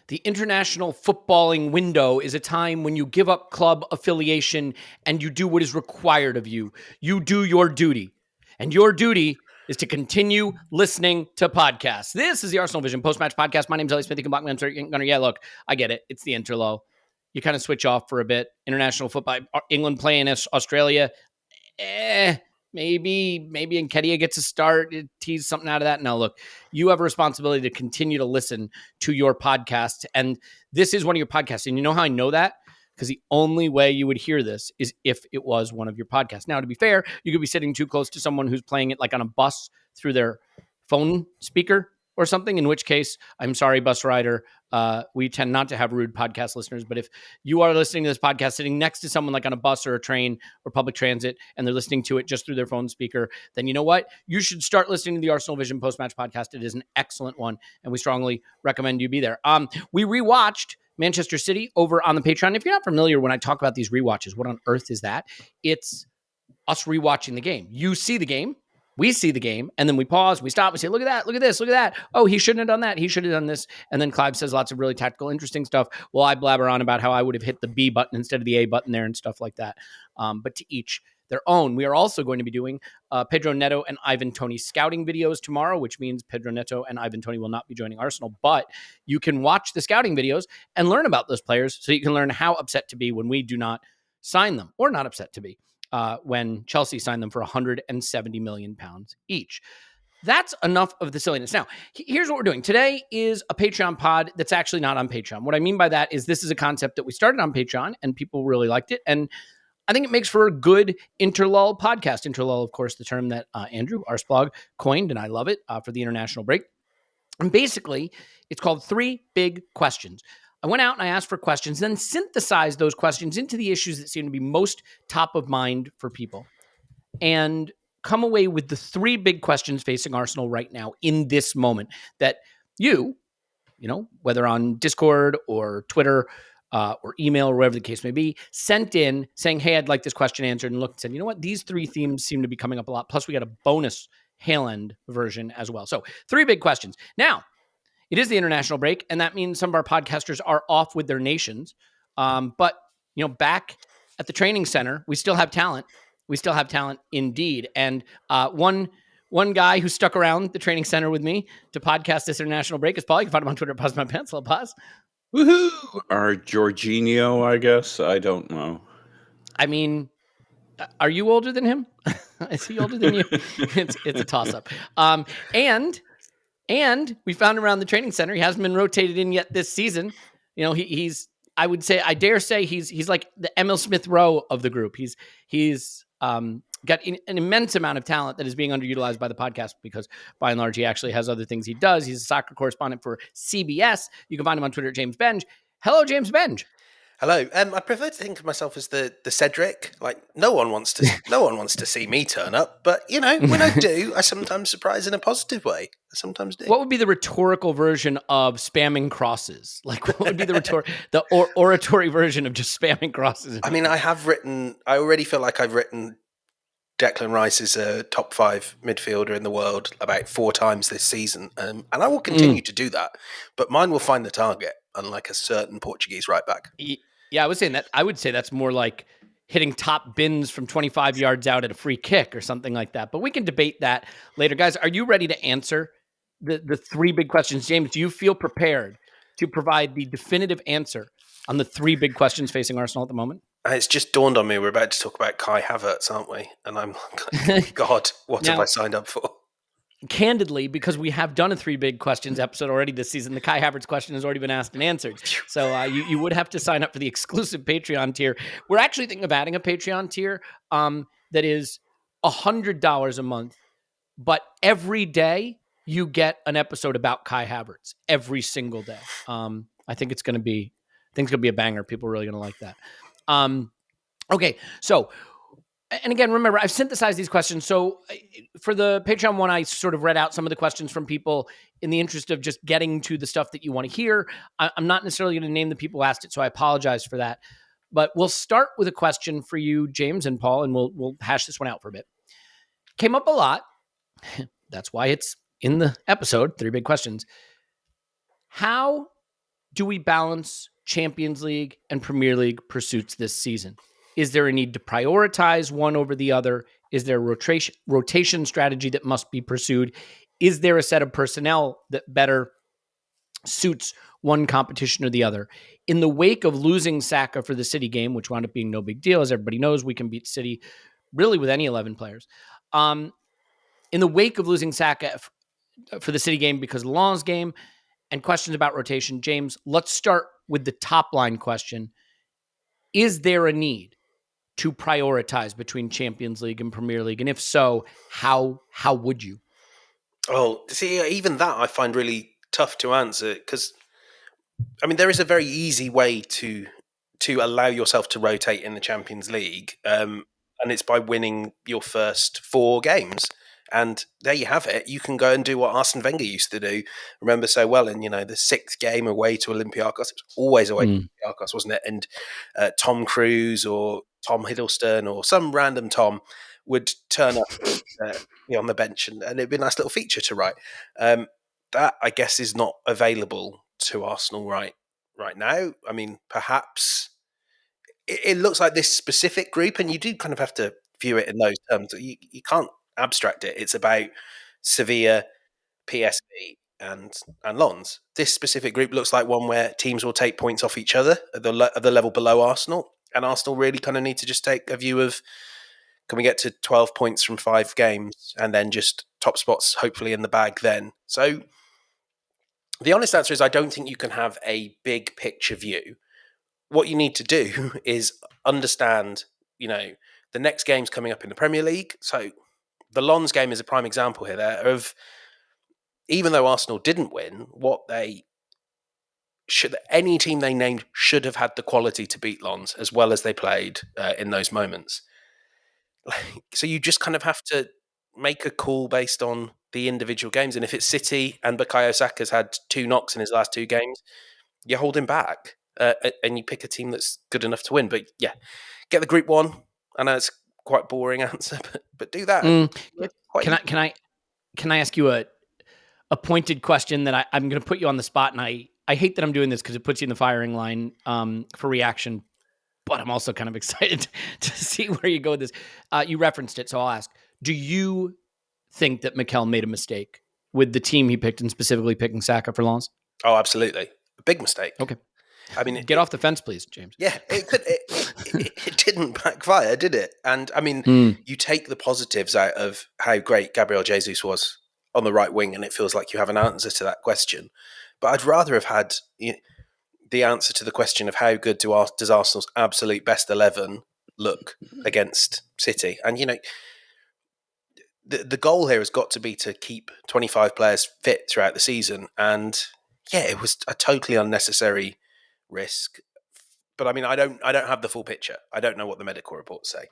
The international footballing window is a time when you give up club affiliation and you do what is required of you. You do your duty. And your duty is to continue listening to podcasts. This is the ArsenalVision Post-Match Podcast. My name is Elliot Smith. You can block me on Twitter. Gunner. Yeah, look, I get it. It's the interlow. You kind of switch off for a bit. International football, England playing Australia. Maybe Nketiah gets a start, tease something out of that. No, look, you have a responsibility to continue to listen to your podcast. And this is one of your podcasts. And you know how I know that? Because the only way you would hear this is if it was one of your podcasts. Now, to be fair, you could be sitting too close to someone who's playing it like on a bus through their phone speaker or something, in which case, I'm sorry, bus rider. We tend not to have rude podcast listeners, but if you are listening to this podcast sitting next to someone like on a bus or a train or public transit, and they're listening to it just through their phone speaker, then you know what? You should start listening to the ArsenalVision Post-Match Podcast. It is an excellent one, and we strongly recommend you be there. We rewatched Manchester City over on the Patreon. If you're not familiar, when I talk about these rewatches, what on earth is that? It's us rewatching the game. You see the game. We see the game, and then we pause, we stop, we say, look at that, look at this, look at that. Oh, he shouldn't have done that. He should have done this. And then Clive says lots of really tactical, interesting stuff. Well, I blabber on about how I would have hit the B button instead of the A button there and stuff like that. But to each their own. We are also going to be doing Pedro Neto and Ivan Toney scouting videos tomorrow, which means Pedro Neto and Ivan Toney will not be joining Arsenal. But you can watch the scouting videos and learn about those players so you can learn how upset to be when we do not sign them, or not upset to be when Chelsea signed them for £170 million each. That's enough of the silliness. Now, here's what we're doing. Today is a Patreon pod that's actually not on Patreon. What I mean by that is this is a concept that we started on Patreon and people really liked it. And I think it makes for a good interlull podcast. Interlull, of course, the term that Andrew Arsblog coined, and I love it, for the international break. And basically, it's called 3 Big Questions. I went out and I asked for questions, then synthesized those questions into the issues that seem to be most top of mind for people, and come away with the 3 big questions facing Arsenal right now in this moment that you know, whether on Discord or Twitter or email or whatever the case may be, sent in saying, hey, I'd like this question answered, and looked and said, you know what, these 3 themes seem to be coming up a lot. Plus, we got a bonus Hale-End version as well. So 3 big questions. Now, it is the international break, and that means some of our podcasters are off with their nations. But, you know, back at the training center, we still have talent. We still have talent indeed. And one guy who stuck around the training center with me to podcast this international break is Paul. You can find him on Twitter, Pause My Pants. Hello, Pause. Woohoo! Our Jorginho, I guess. I don't know. I mean, are you older than him? Is he older than you? It's a toss-up. And we found him around the training center. He hasn't been rotated in yet this season. You know, he's I would say, I dare say he's like the Emil Smith Rowe of the group. He's got an immense amount of talent that is being underutilized by the podcast because by and large, he actually has other things he does. He's a soccer correspondent for CBS. You can find him on Twitter at James Benge. Hello, James Benge. Hello. I prefer to think of myself as the Cedric. Like no one wants to see me turn up, but you know, when I do, I sometimes surprise in a positive way. I sometimes do. What would be the rhetorical version of spamming crosses? Like, what would be the oratory version of just spamming crosses? I mean, I already feel like I've written Declan Reiss is a top 5 midfielder in the world about 4 times this season, and I will continue to do that. But mine will find the target, unlike a certain Portuguese right back. Yeah, I would say that's more like hitting top bins from 25 yards out at a free kick or something like that. But we can debate that later. Guys, are you ready to answer the 3 big questions? James, do you feel prepared to provide the definitive answer on the 3 big questions facing Arsenal at the moment? It's just dawned on me we're about to talk about Kai Havertz, aren't we? And I'm like, God, what have I signed up for? Candidly, because we have done a 3 big questions episode already this season, the Kai Havertz question has already been asked and answered. So you would have to sign up for the exclusive Patreon tier. We're actually thinking of adding a Patreon tier that is $100 a month, but every day you get an episode about Kai Havertz every single day. I think it's going to be a banger. People are really going to like that. Okay, so. And again, remember, I've synthesized these questions. So for the Patreon one, I sort of read out some of the questions from people in the interest of just getting to the stuff that you want to hear. I'm not necessarily going to name the people who asked it, so I apologize for that. But we'll start with a question for you, James and Paul, and we'll hash this one out for a bit. Came up a lot. That's why it's in the episode, 3 big questions. How do we balance Champions League and Premier League pursuits this season? Is there a need to prioritize one over the other? Is there a rotation strategy that must be pursued? Is there a set of personnel that better suits one competition or the other? In the wake of losing Saka for the City game, which wound up being no big deal, as everybody knows, we can beat City really with any 11 players. In the wake of losing Saka for the City game because of the Lens game and questions about rotation, James, let's start with the top line question. Is there a need to prioritize between Champions League and Premier League? And if so, how would you? Oh, see, even that I find really tough to answer because, I mean, there is a very easy way to allow yourself to rotate in the Champions League, and it's by winning your first 4 games. And there you have it. You can go and do what Arsene Wenger used to do. Remember so well in, the 6th game away to Olympiacos. It was always away to Olympiacos, wasn't it? And Tom Cruise or Tom Hiddleston or some random Tom would turn up be on the bench, and it'd be a nice little feature to write. That, I guess, is not available to Arsenal right now. I mean, perhaps it looks like this specific group, and you do kind of have to view it in those terms. You can't abstract it. It's about Sevilla, PSV, and Lens. This specific group looks like one where teams will take points off each other at the level below Arsenal, and Arsenal really kind of need to just take a view of, can we get to 12 points from 5 games and then just top spots hopefully in the bag then? So the honest answer is I don't think you can have a big picture view. What you need to do is understand, the next game's coming up in the Premier League. So the Lens game is a prime example here of, even though Arsenal didn't win, any team they named should have had the quality to beat Lens as well as they played in those moments. So you just kind of have to make a call based on the individual games. And if it's City and Bukayo Saka's had 2 knocks in his last 2 games, you hold him back and you pick a team that's good enough to win. But yeah, get the group 1. I know it's quite a boring answer, but do that. Can I ask you a pointed question that I'm going to put you on the spot, and I hate that I'm doing this because it puts you in the firing line for reaction, but I'm also kind of excited to see where you go with this. You referenced it, so I'll ask, do you think that Mikel made a mistake with the team he picked and specifically picking Saka for Lens? Oh, absolutely. A big mistake. Okay. I mean, get off the fence, please, James. Yeah, it didn't backfire, did it? And I mean, you take the positives out of how great Gabriel Jesus was on the right wing, and it feels like you have an answer to that question. But I'd rather have had the answer to the question of how good does Arsenal's absolute best 11 look against City. And, the goal here has got to be to keep 25 players fit throughout the season. And yeah, it was a totally unnecessary risk. But I mean, I don't have the full picture. I don't know what the medical reports say,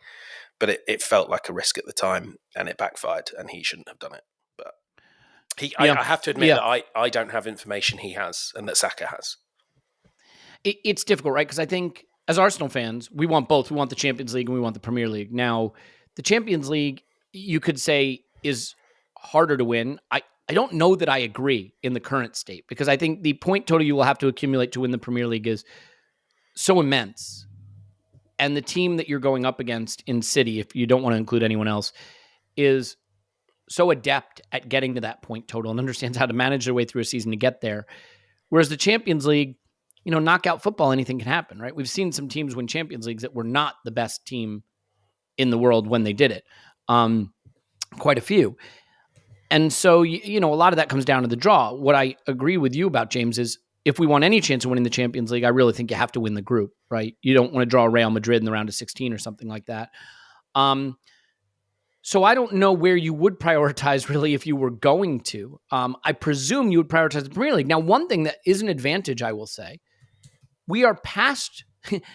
but it felt like a risk at the time, and it backfired, and he shouldn't have done it. But I have to admit that I don't have information he has and that Saka has. It's difficult, right? Because I think as Arsenal fans, we want both. We want the Champions League and we want the Premier League. Now, the Champions League, you could say, is harder to win. I don't know that I agree in the current state, because I think the point total you will have to accumulate to win the Premier League is so immense. And the team that you're going up against in City, if you don't want to include anyone else, is so adept at getting to that point total and understands how to manage their way through a season to get there. Whereas the Champions League, knockout football, anything can happen, right? We've seen some teams win Champions Leagues that were not the best team in the world when they did it. Quite a few. And so, a lot of that comes down to the draw. What I agree with you about, James, is if we want any chance of winning the Champions League, I really think you have to win the group, right? You don't want to draw Real Madrid in the round of 16 or something like that. So I don't know where you would prioritize, really, if you were going to. I presume you would prioritize the Premier League. Now, one thing that is an advantage, I will say, we are past...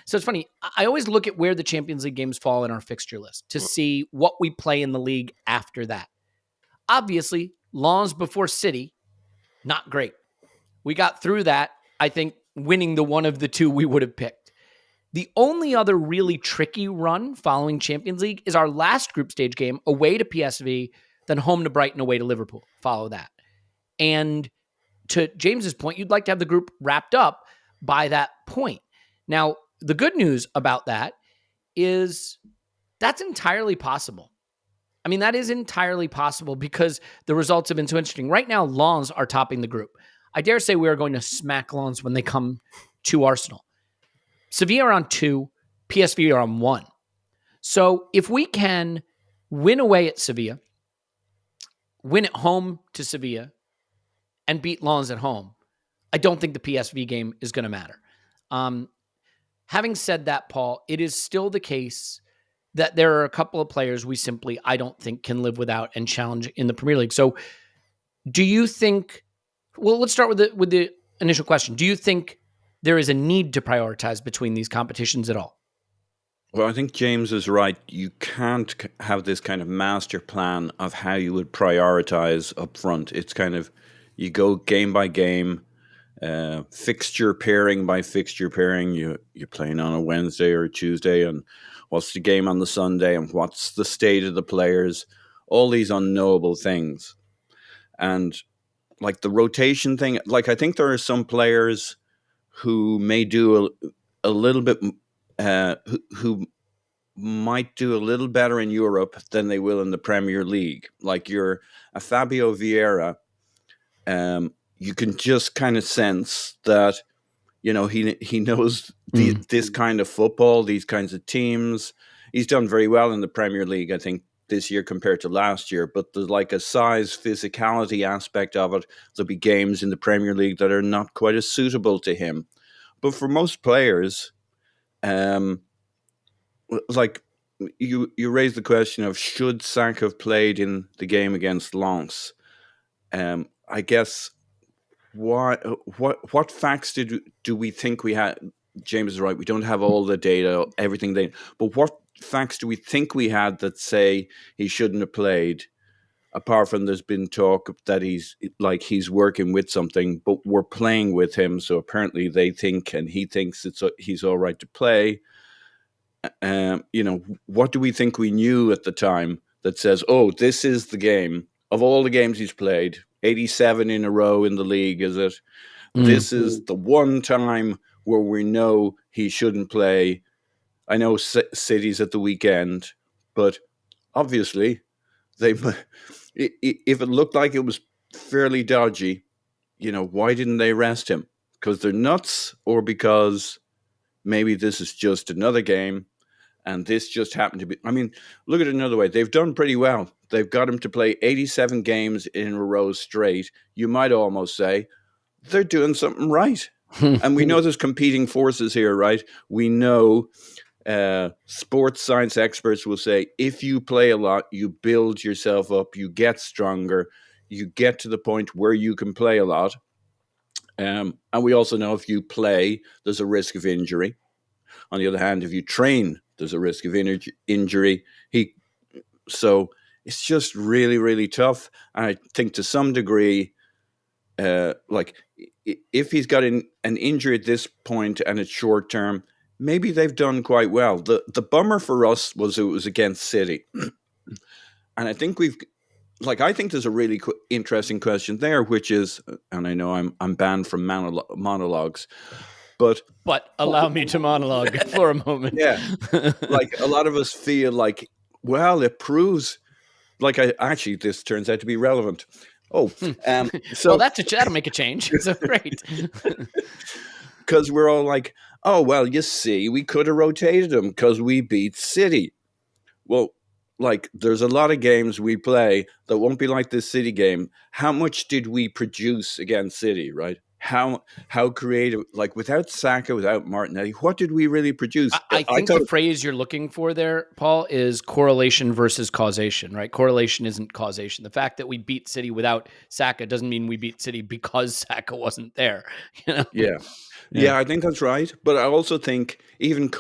So it's funny. I always look at where the Champions League games fall in our fixture list to see what we play in the league after that. Obviously, Lens before City, not great. We got through that, I think, winning the one of the two we would have picked. The only other really tricky run following Champions League is our last group stage game, away to PSV, then home to Brighton, away to Liverpool. Follow that. And to James's point, you'd like to have the group wrapped up. by that point. Now, the good news about that is that's entirely possible. I mean, that is entirely possible because the results have been so interesting. Right now, Lens are topping the group. I dare say we are going to smack Lens when they come to Arsenal. Sevilla are on 2, PSV are on 1. So if we can win away at Sevilla, win at home to Sevilla, and beat Lens at home, I don't think the PSV game is going to matter. Having said that, Paul, it is still the case that there are a couple of players we simply, I don't think, can live without and challenge in the Premier League. So do you think, well, let's start with the initial question. Do you think there is a need to prioritize between these competitions at all? Well, I think James is right. You can't have this kind of master plan of how you would prioritize up front. It's kind of, you go game by game, fixture pairing by fixture pairing. You're playing on a Wednesday or a Tuesday, and what's the game on the Sunday, and what's the state of the players, all these unknowable things. And like the rotation thing, like I think there are some players who may do a little bit, who might do a little better in Europe than they will in the Premier League. Like you're a Fabio Vieira, you can just kind of sense that, you know, he knows this kind of football, these kinds of teams. He's done very well in the Premier League, I think, this year compared to last year. But there's like a size, physicality aspect of it. There'll be games in the Premier League that are not quite as suitable to him. But for most players, like you raised the question of should Saka have played in the game against Lens? I guess what facts do we think we had? James is right. We don't have all the data, everything they. But what facts do we think we had that say he shouldn't have played? Apart from there's been talk that he's working with something, but we're playing with him, so apparently they think and he thinks he's all right to play. You know, what do we think we knew at the time that says, oh, this is the game of all the games he's played, 87 in a row in the league, is it? This is the one time where we know he shouldn't play. I know City's at the weekend, but obviously if it looked like it was fairly dodgy, you know, why didn't they rest him? Because they're nuts, or because maybe this is just another game and this just happened to be. I mean, look at it another way. They've done pretty well. They've got him to play 87 games in a row straight. You might almost say they're doing something right. And we know there's competing forces here, right? We know sports science experts will say if you play a lot, you build yourself up, you get stronger, you get to the point where you can play a lot. And we also know if you play, there's a risk of injury. On the other hand, if you train, there's a risk of injury. So it's just really, really tough. And I think to some degree, like if he's got an injury at this point and it's short term, maybe they've done quite well. The bummer for us was it was against City. And I think I think there's a really interesting question there, which is, and I know I'm banned from monologues, but allow me to monologue for a moment. Yeah, like a lot of us feel like, well, it proves. Like this turns out to be relevant. Oh, so well, that'll make a change. So great, because we're all like, oh well, you see, we could have rotated him because we beat City. Well, like there's a lot of games we play that won't be like this City game. How much did we produce against City, right? How creative, like without Saka, without Martinelli, what did we really produce? I think the phrase you're looking for there, Paul, is correlation versus causation, right? Correlation isn't causation. The fact that we beat City without Saka doesn't mean we beat City because Saka wasn't there. You know? Yeah, I think that's right. But I also think even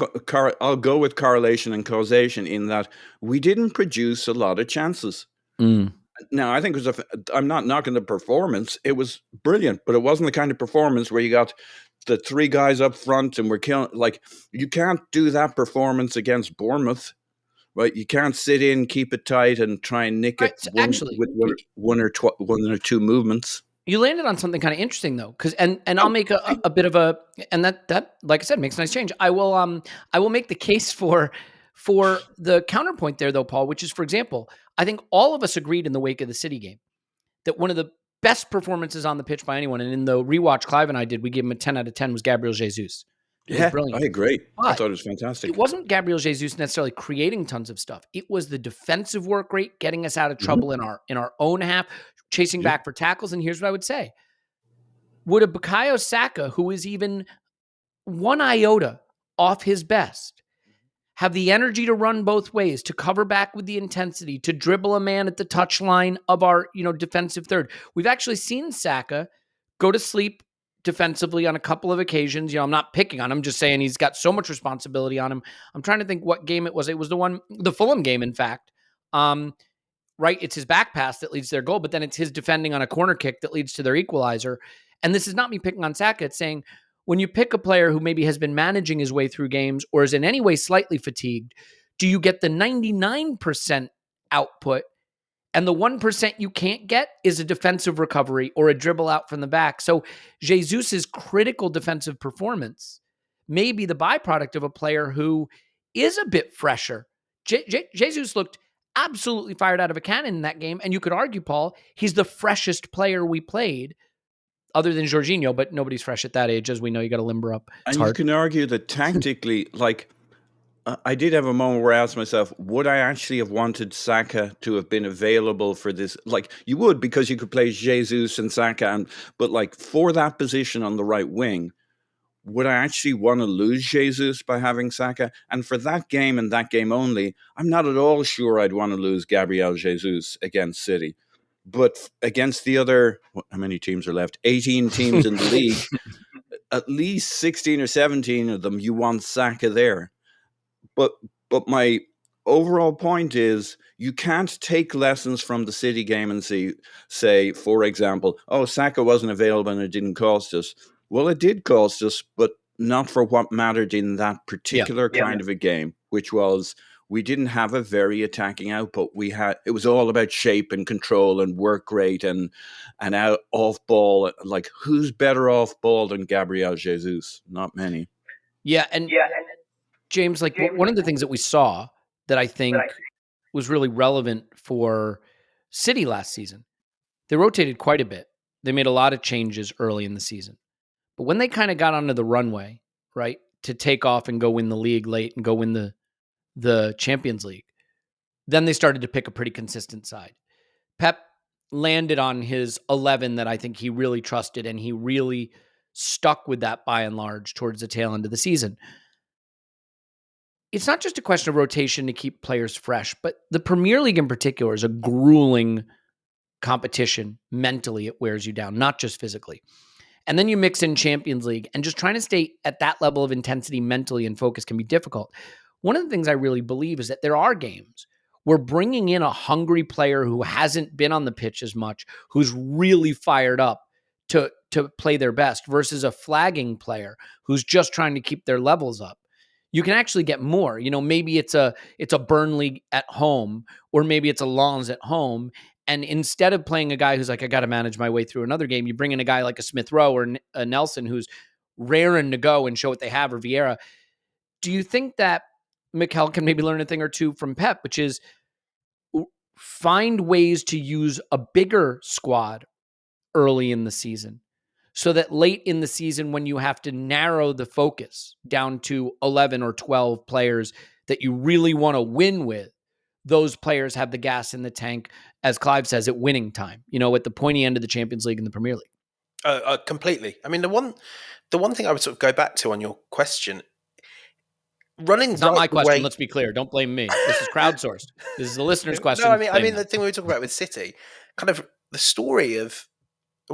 I'll go with correlation and causation in that we didn't produce a lot of chances. Now, I think it was I'm not knocking the performance. It was brilliant, but it wasn't the kind of performance where you got the three guys up front and we're killing. Like, you can't do that performance against Bournemouth, right? You can't sit in, keep it tight, and try and nick it Right, so actually, with one or two movements. You landed on something kind of interesting though, because and I'll make a bit of a, and that like I said makes a nice change. I will make the case for the counterpoint there though, Paul, which is, for example, I think all of us agreed in the wake of the City game that one of the best performances on the pitch by anyone, and in the rewatch Clive and I did, we gave him a 10 out of 10, was Gabriel Jesus. It was Yeah, brilliant. I agree. I But thought it was fantastic. it wasn't Gabriel Jesus necessarily creating tons of stuff. It was the defensive work rate, getting us out of trouble in our own half, chasing back for tackles. And here's what I would say. Would a Bukayo Saka, who is even one iota off his best, have the energy to run both ways, to cover back with the intensity, to dribble a man at the touchline of our, defensive third? We've actually seen Saka go to sleep defensively on a couple of occasions. I'm not picking on him, just saying he's got so much responsibility on him. I'm trying to think what game it was. It was the Fulham game, in fact. Right? It's his back pass that leads to their goal, but then it's his defending on a corner kick that leads to their equalizer. And this is not me picking on Saka. It's saying when you pick a player who maybe has been managing his way through games or is in any way slightly fatigued, do you get the 99% output? And the 1% you can't get is a defensive recovery or a dribble out from the back. So Jesus' critical defensive performance may be the byproduct of a player who is a bit fresher. Jesus looked absolutely fired out of a cannon in that game. And you could argue, Paul, he's the freshest player we played other than Jorginho, but nobody's fresh at that age. As we know, you got to limber up. It's And hard. you can argue that tactically, I did have a moment where I asked myself, would I actually have wanted Saka to have been available for this? Like, you would, because you could play Jesus and Saka, but for that position on the right wing, would I actually want to lose Jesus by having Saka? And for that game and that game only, I'm not at all sure I'd want to lose Gabriel Jesus against City. But against the other, how many teams are left? 18 teams in the league. At least 16 or 17 of them, you want Saka there. But my overall point is, you can't take lessons from the City game and say, for example, Saka wasn't available and it didn't cost us. Well, it did cost us, but not for what mattered in that particular kind of a game, which was we didn't have a very attacking output. It was all about shape and control and work rate and out off ball. Like, who's better off ball than Gabriel Jesus? Not many. Yeah, and James, one of the things that we saw that I think was really relevant for City last season, they rotated quite a bit. They made a lot of changes early in the season. But when they kind of got onto the runway, right, to take off and go win the league late and go win the Champions League, then they started to pick a pretty consistent side. Pep landed on his 11 that I think he really trusted, and he really stuck with that by and large towards the tail end of the season. It's not just a question of rotation to keep players fresh, but the Premier League in particular is a grueling competition. Mentally, it wears you down, not just physically. And then you mix in Champions League, and just trying to stay at that level of intensity mentally and focus can be difficult. One of the things I really believe is that there are games where bringing in a hungry player who hasn't been on the pitch as much, who's really fired up to play their best, versus a flagging player who's just trying to keep their levels up, you can actually get more. Maybe it's a Burnley at home, or maybe it's a Lens at home. And instead of playing a guy who's like, I got to manage my way through another game, you bring in a guy like a Smith Rowe or a Nelson who's raring to go and show what they have, or Vieira. Do you think that Mikel can maybe learn a thing or two from Pep, which is find ways to use a bigger squad early in the season, so that late in the season, when you have to narrow the focus down to 11 or 12 players that you really want to win with, those players have the gas in the tank, as Clive says, at winning time, at the pointy end of the Champions League and the Premier League. Completely. I mean, the one thing I would sort of go back to on your question, running it's not my question. way... Let's be clear. Don't blame me. This is crowdsourced. This is the listener's question. No, I mean, the thing we were talking about with City, kind of the story of,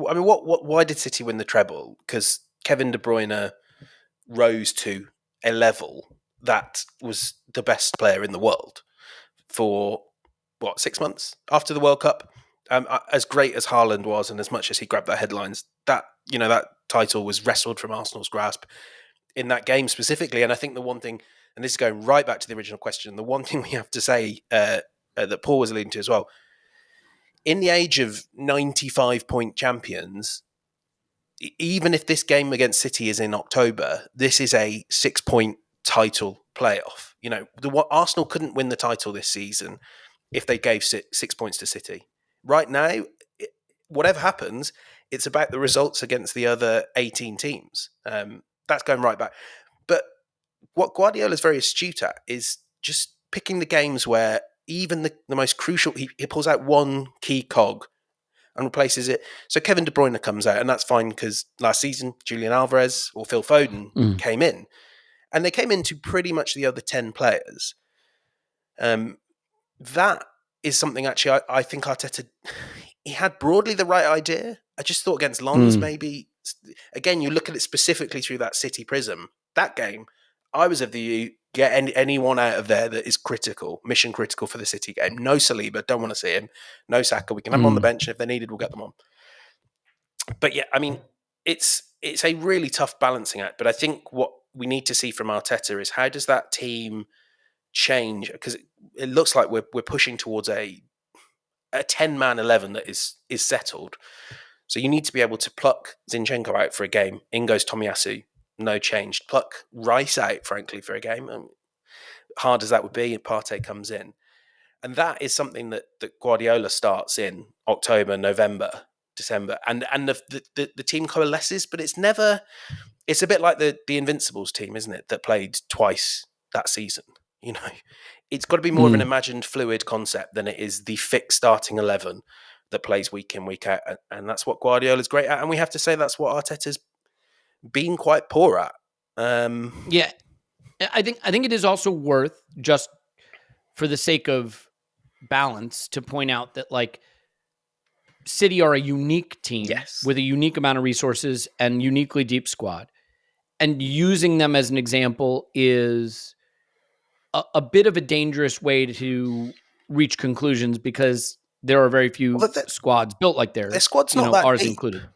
I mean, why did City win the treble? Because Kevin De Bruyne rose to a level that was the best player in the world for 6 months after the World Cup. As great as Haaland was, and as much as he grabbed the headlines, that title was wrestled from Arsenal's grasp in that game specifically. And I think the one thing, and this is going right back to the original question, the one thing we have to say that Paul was alluding to as well, in the age of 95-point champions, even if this game against City is in October, this is a 6-point title playoff. You know, Arsenal couldn't win the title this season if they gave 6 points to City. Right now, whatever happens, it's about the results against the other 18 teams. That's going right back. But what Guardiola is very astute at is just picking the games where even the most crucial, he pulls out one key cog and replaces it. So Kevin De Bruyne comes out, and that's fine because last season, Julian Alvarez or Phil Foden came in. And they came into pretty much the other 10 players. That is something actually I think Arteta, he had broadly the right idea. I just thought against Lens, maybe, again, you look at it specifically through that City prism. That game, I was of the view, get anyone out of there that is critical, mission critical for the City game. No Saliba, don't want to see him. No Saka, we can have him on the bench, and if they're needed, we'll get them on. But yeah, I mean, it's a really tough balancing act. But I think what we need to see from Arteta is how does that team change? Because it looks like we're pushing towards a 10-man 11 that is settled. So you need to be able to pluck Zinchenko out for a game. In goes Tomiyasu, no change. Pluck Reiss out, frankly, for a game. Hard as that would be, Partey comes in. And that is something that Guardiola starts in October, November, December. And the team coalesces, but it's never... It's a bit like the Invincibles team, isn't it, that played twice that season. You know, it's got to be more of an imagined fluid concept than it is the fixed starting 11 that plays week in, week out. And that's what Guardiola's great at. And we have to say that's what Arteta's been quite poor at. Yeah. I think it is also worth, just for the sake of balance, to point out that, like, City are a unique team with a unique amount of resources and uniquely deep squad. And using them as an example is a bit of a dangerous way to reach conclusions, because there are very few squads built like theirs. Their squad's not that ours deep. Included.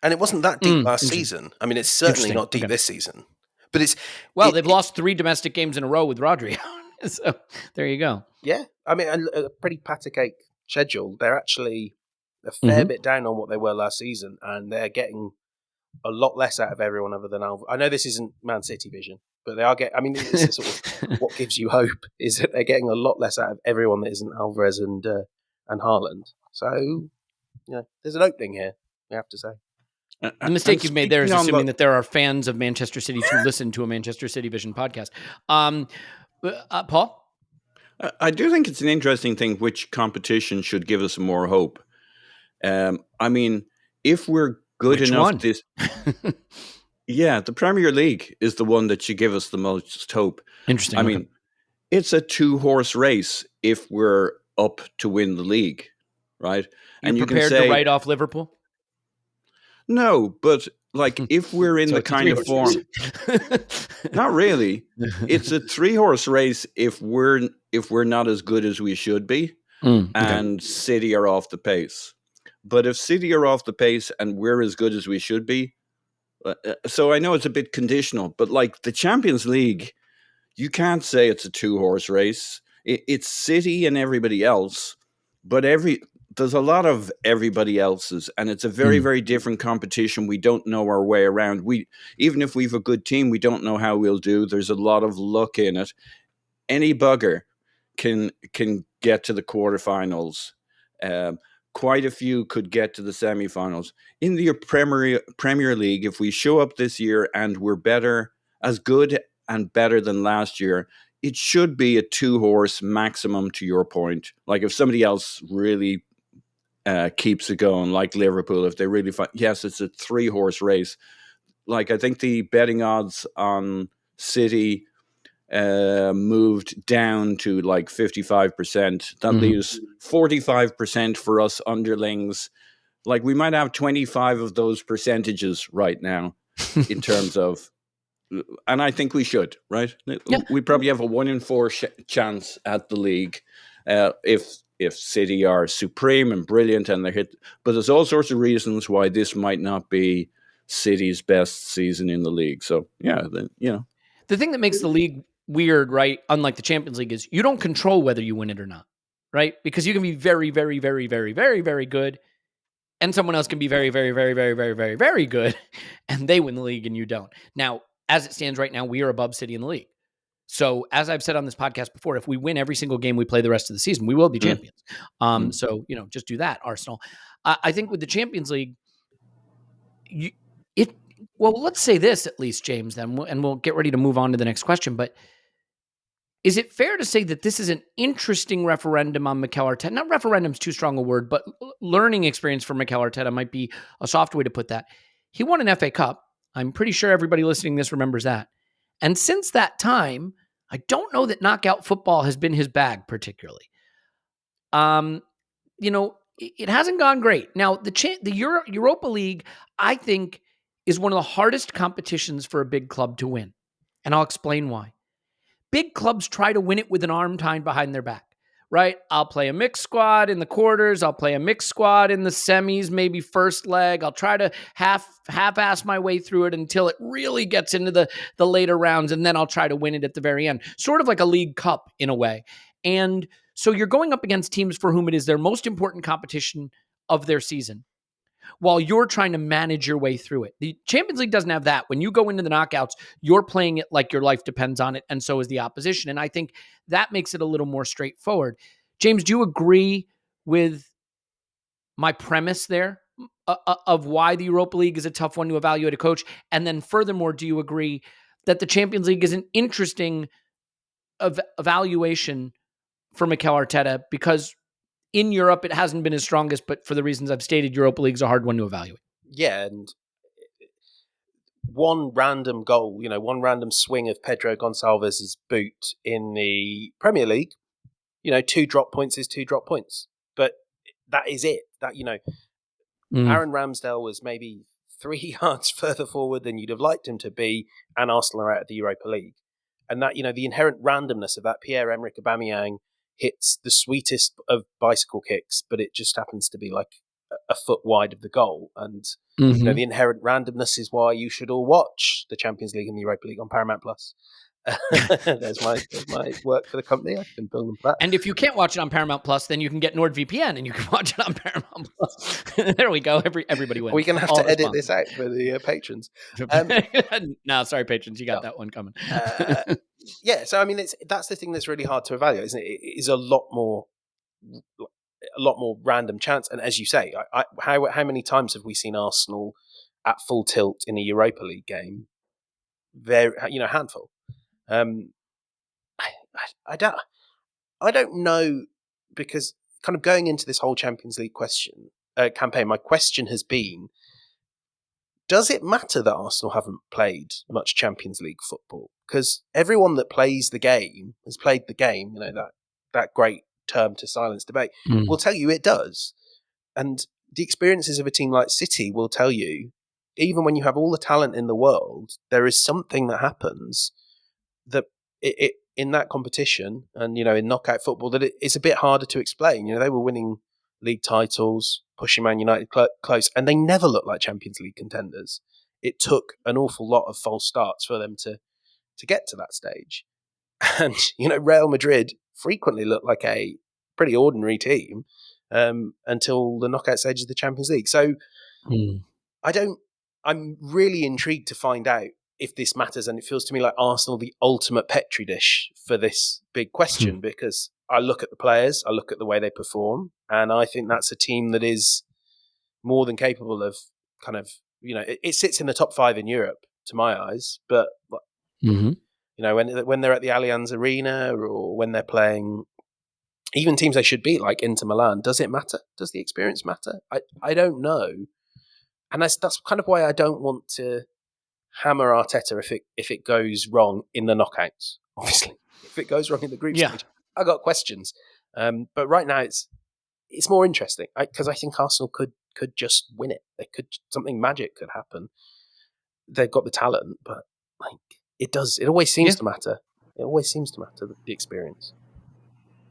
And it wasn't that deep last season. I mean, it's certainly not deep this season. But it's... Well, they've lost 3 domestic games in a row with Rodri. So there you go. Yeah. I mean, a pretty patty cake schedule. They're actually a fair bit down on what they were last season, and they're getting a lot less out of everyone other than Alvarez. I know this isn't Man City vision, but they are getting... I mean, it's sort of what gives you hope is that they're getting a lot less out of everyone that isn't Alvarez and Haaland. So, yeah, there's an opening here, we have to say. The mistake you've made there is assuming that there are fans of Manchester City who listen to a Manchester City Vision podcast. Paul? I do think it's an interesting thing which competition should give us more hope. I mean, if we're good enough... the Premier League is the one that should give us the most hope. Interesting. I mean, it's a 2-horse race if we're up to win the league, right? And you prepared to write off Liverpool? No, but like if we're in the kind of form, not really. It's a 3-horse race if we're not as good as we should be, and City are off the pace. But if City are off the pace and we're as good as we should be, so I know it's a bit conditional, but like the Champions League, you can't say it's a 2-horse race. It's City and everybody else, but there's a lot of everybody else's, and it's a very, very different competition. We don't know our way around. Even if we have a good team, we don't know how we'll do. There's a lot of luck in it. Any bugger can get to the quarterfinals. Quite a few could get to the semifinals. In the Premier League, if we show up this year and we're better, as good and better than last year, it should be a 2-horse maximum, to your point. Like if somebody else really keeps it going, like Liverpool, if they really find... Yes, it's a 3-horse race. Like I think the betting odds on City moved down to like 55%. That leaves 45% for us underlings. Like we might have 25 of those percentages right now in terms of... And I think we should, right? Yeah. We probably have a 1 in 4 chance at the league if City are supreme and brilliant and they hit. But there's all sorts of reasons why this might not be City's best season in the league. So yeah, then the thing that makes the league weird, right? Unlike the Champions League, is you don't control whether you win it or not, right? Because you can be very, very, very, very, very, very good, and someone else can be very, very, very, very, very, very, very good, and they win the league and you don't. Now, as it stands right now, we are above City in the league. So as I've said on this podcast before, if we win every single game we play the rest of the season, we will be champions. So, just do that, Arsenal. I think with the Champions League, let's say this at least, James, then, and we'll get ready to move on to the next question. But is it fair to say that this is an interesting referendum on Mikel Arteta? Not referendum's too strong a word, but learning experience for Mikel Arteta might be a soft way to put that. He won an FA Cup. I'm pretty sure everybody listening to this remembers that. And since that time, I don't know that knockout football has been his bag particularly. It hasn't gone great. Now, the Europa League, I think, is one of the hardest competitions for a big club to win. And I'll explain why. Big clubs try to win it with an arm tied behind their back, right? I'll play a mixed squad in the quarters. I'll play a mixed squad in the semis, maybe first leg. I'll try to half-ass my way through it until it really gets into the later rounds, and then I'll try to win it at the very end. Sort of like a League Cup in a way. And so you're going up against teams for whom it is their most important competition of their season, while you're trying to manage your way through it. The Champions League doesn't have that. When you go into the knockouts, you're playing it like your life depends on it, and so is the opposition. And I think that makes it a little more straightforward. James, do you agree with my premise there of why the Europa League is a tough one to evaluate a coach? And then furthermore, do you agree that the Champions League is an interesting evaluation for Mikel Arteta? Because in Europe, it hasn't been his strongest, but for the reasons I've stated, Europa League's a hard one to evaluate. Yeah, and one random goal, one random swing of Pedro Gonçalves' boot in the Premier League, 2 drop points is 2 drop points. But that is it. That, Aaron Ramsdale was maybe 3 yards further forward than you'd have liked him to be, and Arsenal are out of the Europa League. And that, the inherent randomness of that Pierre-Emerick Aubameyang hits the sweetest of bicycle kicks, but it just happens to be like a foot wide of the goal. And the inherent randomness is why you should all watch the Champions League and the Europa League on Paramount Plus. There's my work for the company. I can bill them for that. And if you can't watch it on Paramount Plus, then you can get NordVPN and you can watch it on Paramount Plus. There we go. Everybody wins. We're going to have to edit this out for the patrons. No, sorry, patrons. You got that one coming. Yeah, so I mean, that's the thing that's really hard to evaluate, isn't it? It is a lot more random chance. And as you say, how many times have we seen Arsenal at full tilt in a Europa League game? A handful. I don't know, because kind of going into this whole Champions League campaign, my question has been: does it matter that Arsenal haven't played much Champions League football? Because everyone that plays the game has played the game. That great term to silence debate will tell you it does, and the experiences of a team like City will tell you, even when you have all the talent in the world, there is something that happens that it in that competition and in knockout football that it's a bit harder to explain. They were winning league titles, pushing Man United close, and they never looked like Champions League contenders. It took an awful lot of false starts for them to get to that stage. And Real Madrid frequently looked like a pretty ordinary team until the knockout stage of the Champions League. So I'm really intrigued to find out if this matters, and it feels to me like Arsenal the ultimate petri dish for this big question, because I look at the players, I look at the way they perform, and I think that's a team that is more than capable of kind of, it sits in the top 5 in Europe to my eyes, but when they're at the Allianz Arena or when they're playing even teams they should beat like Inter Milan, does it matter? Does the experience matter? I don't know. And that's kind of why I don't want to hammer Arteta if it goes wrong in the knockouts. Obviously, if it goes wrong in the group stage, I got questions. But right now, it's more interesting because I think Arsenal could just win it. Something magic could happen. They've got the talent, but it always seems to matter. It always seems to matter, the experience.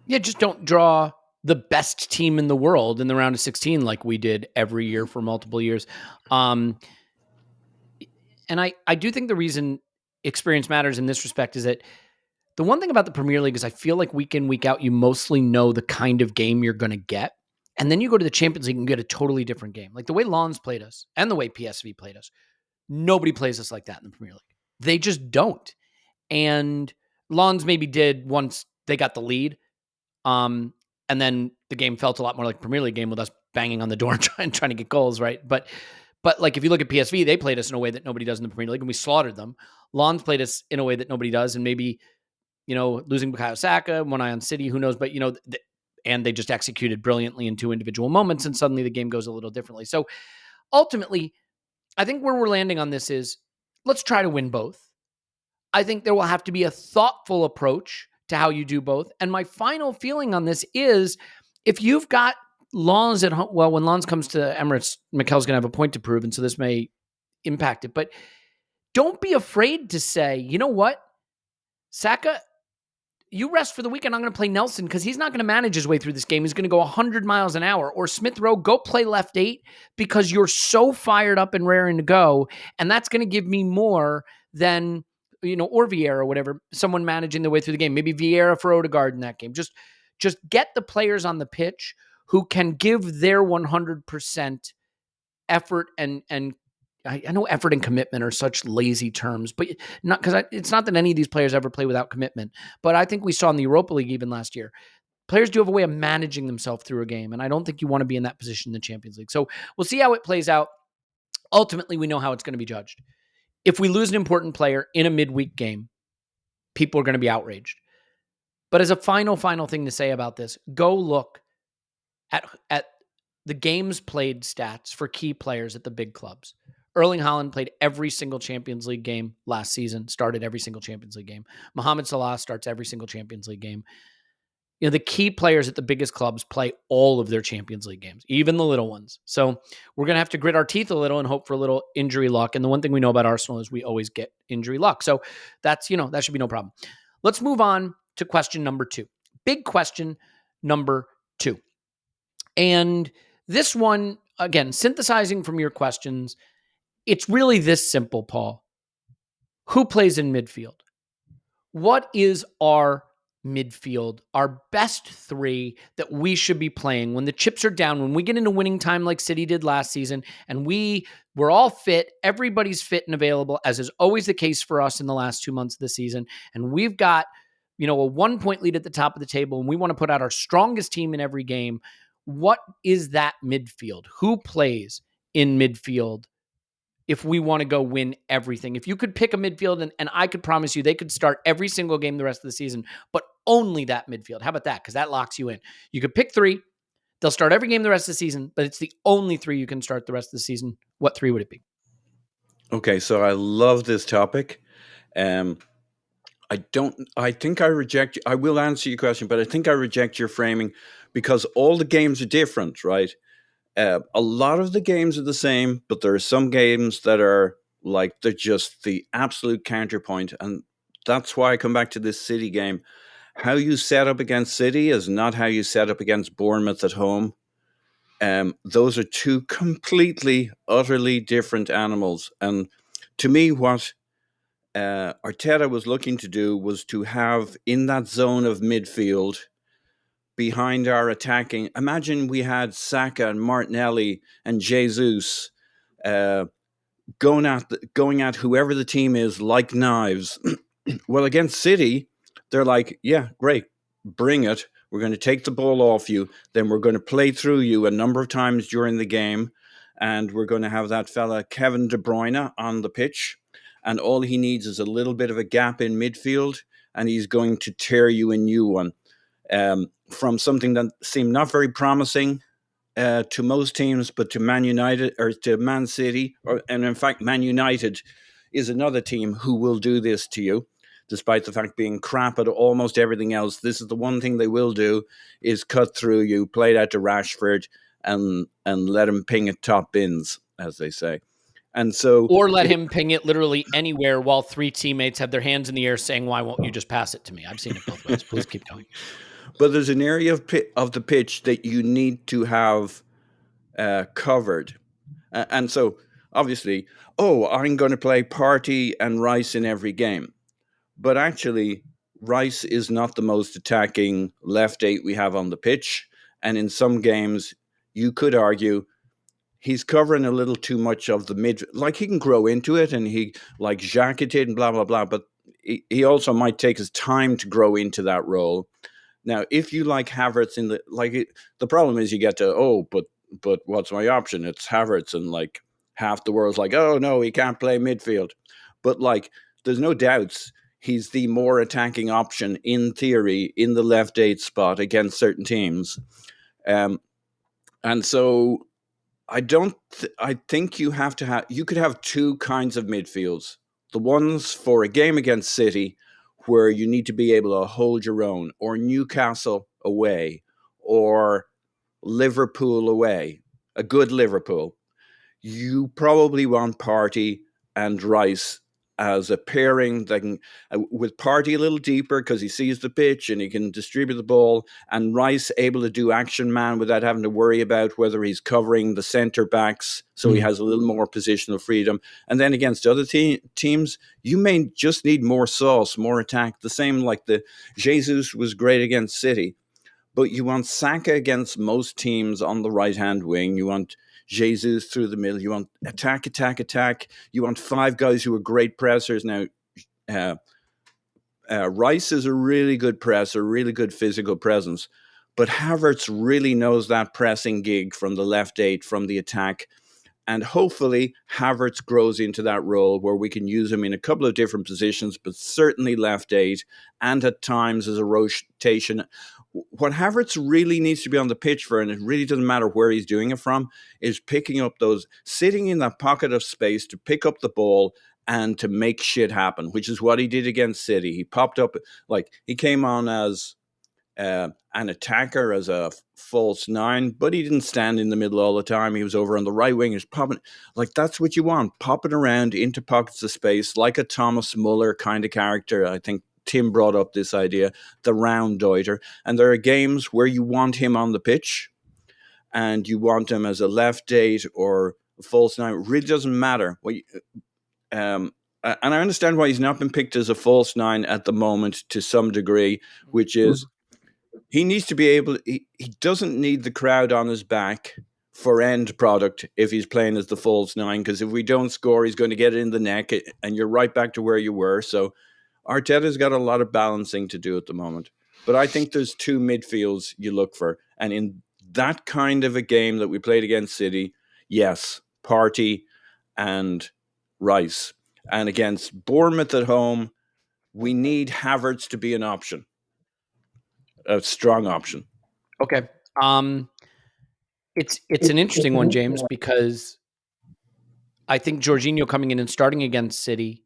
Yeah, just don't draw the best team in the world in the round of 16 like we did every year for multiple years. And I do think the reason experience matters in this respect is that The one thing about the Premier League is I feel like week in, week out, you mostly know the kind of game you're going to get. And then you go to the Champions League and get a totally different game. Like the way Lens played us and the way PSV played us, nobody plays us like that in the Premier League. They just don't. And Lens maybe did once they got the lead. And then the game felt a lot more like a Premier League game with us banging on the door and trying to get goals, right? But like if you look at PSV, they played us in a way that nobody does in the Premier League, and we slaughtered them. Lens played us in a way that nobody does, and maybe, losing Bukayo Saka, one eye on City, who knows? But, and they just executed brilliantly in 2 individual moments, and suddenly the game goes a little differently. So ultimately, I think where we're landing on this is let's try to win both. I think there will have to be a thoughtful approach to how you do both. And my final feeling on this is if you've got Lens at home, well, when Lens comes to Emirates, Mikel's going to have a point to prove, and so this may impact it. But don't be afraid to say, you know what, Saka, you rest for the weekend. I'm going to play Nelson because he's not going to manage his way through this game. He's going to go 100 miles an hour. Or Smith Rowe, go play left 8 because you're so fired up and raring to go. And that's going to give me more than, or Vieira or whatever, someone managing their way through the game. Maybe Vieira for Odegaard in that game. Just get the players on the pitch who can give their 100% effort and I know effort and commitment are such lazy terms, but not because it's not that any of these players ever play without commitment. But I think we saw in the Europa League even last year, players do have a way of managing themselves through a game, and I don't think you want to be in that position in the Champions League. So we'll see how it plays out. Ultimately, we know how it's going to be judged. If we lose an important player in a midweek game, people are going to be outraged. But as a final thing to say about this, go look at the games played stats for key players at the big clubs. Erling Haaland played every single Champions League game last season, started every single Champions League game. Mohamed Salah starts every single Champions League game. The key players at the biggest clubs play all of their Champions League games, even the little ones. So we're going to have to grit our teeth a little and hope for a little injury luck. And the one thing we know about Arsenal is we always get injury luck. So that's, that should be no problem. Let's move on to question number 2. Big question number 2. And this one, again, synthesizing from your questions, it's really this simple, Paul. Who plays in midfield? What is our midfield, our best 3 that we should be playing when the chips are down, when we get into winning time like City did last season, and we're all fit, everybody's fit and available, as is always the case for us in the last 2 months of the season, and we've got, a 1-point lead at the top of the table, and we want to put out our strongest team in every game. What is that midfield? Who plays in midfield if we want to go win everything? If you could pick a midfield and I could promise you they could start every single game the rest of the season, but only that midfield. How about that? Because that locks you in. You could pick 3. They'll start every game the rest of the season, but it's the only 3 you can start the rest of the season. What 3 would it be? Okay, so I love this topic. I think I reject, I will answer your question, but I think I reject your framing because all the games are different, right? A lot of the games are the same, but there are some games that are like, they're just the absolute counterpoint. And that's why I come back to this City game. How you set up against City is not how you set up against Bournemouth at home. Those are 2 completely, utterly different animals. And to me, what Arteta was looking to do was to have in that zone of midfield behind our attacking. Imagine we had Saka and Martinelli and Jesus going at whoever the team is like knives. Well, against City, they're like, yeah, great, bring it. We're going to take the ball off you. Then we're going to play through you a number of times during the game. And we're going to have that fella, Kevin De Bruyne, on the pitch. And all he needs is a little bit of a gap in midfield. And he's going to tear you a new one. From something that seemed not very promising to most teams, but to Man United or to Man City, and in fact, Man United is another team who will do this to you, despite the fact being crap at almost everything else. This is the one thing they will do is cut through you, play that to Rashford, and let him ping at top bins, as they say. And so, or let him ping it literally anywhere while 3 teammates have their hands in the air saying, "Why won't you just pass it to me?" I've seen it both ways. Please keep going. But there's an area of the pitch that you need to have covered. And so, obviously, I'm going to play Partey and Reiss in every game. But actually, Reiss is not the most attacking left 8 we have on the pitch. And in some games, you could argue he's covering a little too much of the mid. Like, he can grow into it and he, like, jacketed and blah, blah, blah. But he also might take his time to grow into that role. Now, if you like Havertz in the problem is you get to, but what's my option? It's Havertz, and like half the world's like, oh no, he can't play midfield. But like, there's no doubts he's the more attacking option in theory in the left 8 spot against certain teams. And so I think you could have two kinds of midfields. The ones for a game against City where you need to be able to hold your own, or Newcastle away, or Liverpool away, a good Liverpool. You probably want Partey and Reiss as a pairing that can, with Partey a little deeper because he sees the pitch and he can distribute the ball, and Reiss able to do action man without having to worry about whether he's covering the centre backs, so he has a little more positional freedom. And then against other teams, you may just need more sauce, more attack. The same like the Jesus was great against City, but you want Saka against most teams on the right-hand wing. You want Jesus through the middle. You want attack, attack, attack. You want 5 guys who are great pressers. Now, Reiss is a really good presser, really good physical presence, but Havertz really knows that pressing gig from the left 8, from the attack. And hopefully Havertz grows into that role where we can use him in a couple of different positions, but certainly left 8 and at times as a rotation. What Havertz really needs to be on the pitch for, and it really doesn't matter where he's doing it from, is picking up sitting in that pocket of space to pick up the ball and to make shit happen, which is what he did against City. He popped up, like, he came on as an attacker, as a false 9, but he didn't stand in the middle all the time. He was over on the right wing. He's popping, like, that's what you want, popping around into pockets of space, like a Thomas Muller kind of character. I think Tim brought up this idea, the round deuter. And there are games where you want him on the pitch and you want him as a left 8 or a false 9. It really doesn't matter. And I understand why he's not been picked as a false 9 at the moment to some degree, which is he needs to be able, he doesn't need the crowd on his back for end product if he's playing as the false 9, because if we don't score, he's going to get it in the neck and you're right back to where you were. So Arteta's got a lot of balancing to do at the moment. But I think there's two midfields you look for. And in that kind of a game that we played against City, yes, Partey and Reiss. And against Bournemouth at home, we need Havertz to be an option, a strong option. Okay. It's an interesting one, James, because I think Jorginho coming in and starting against City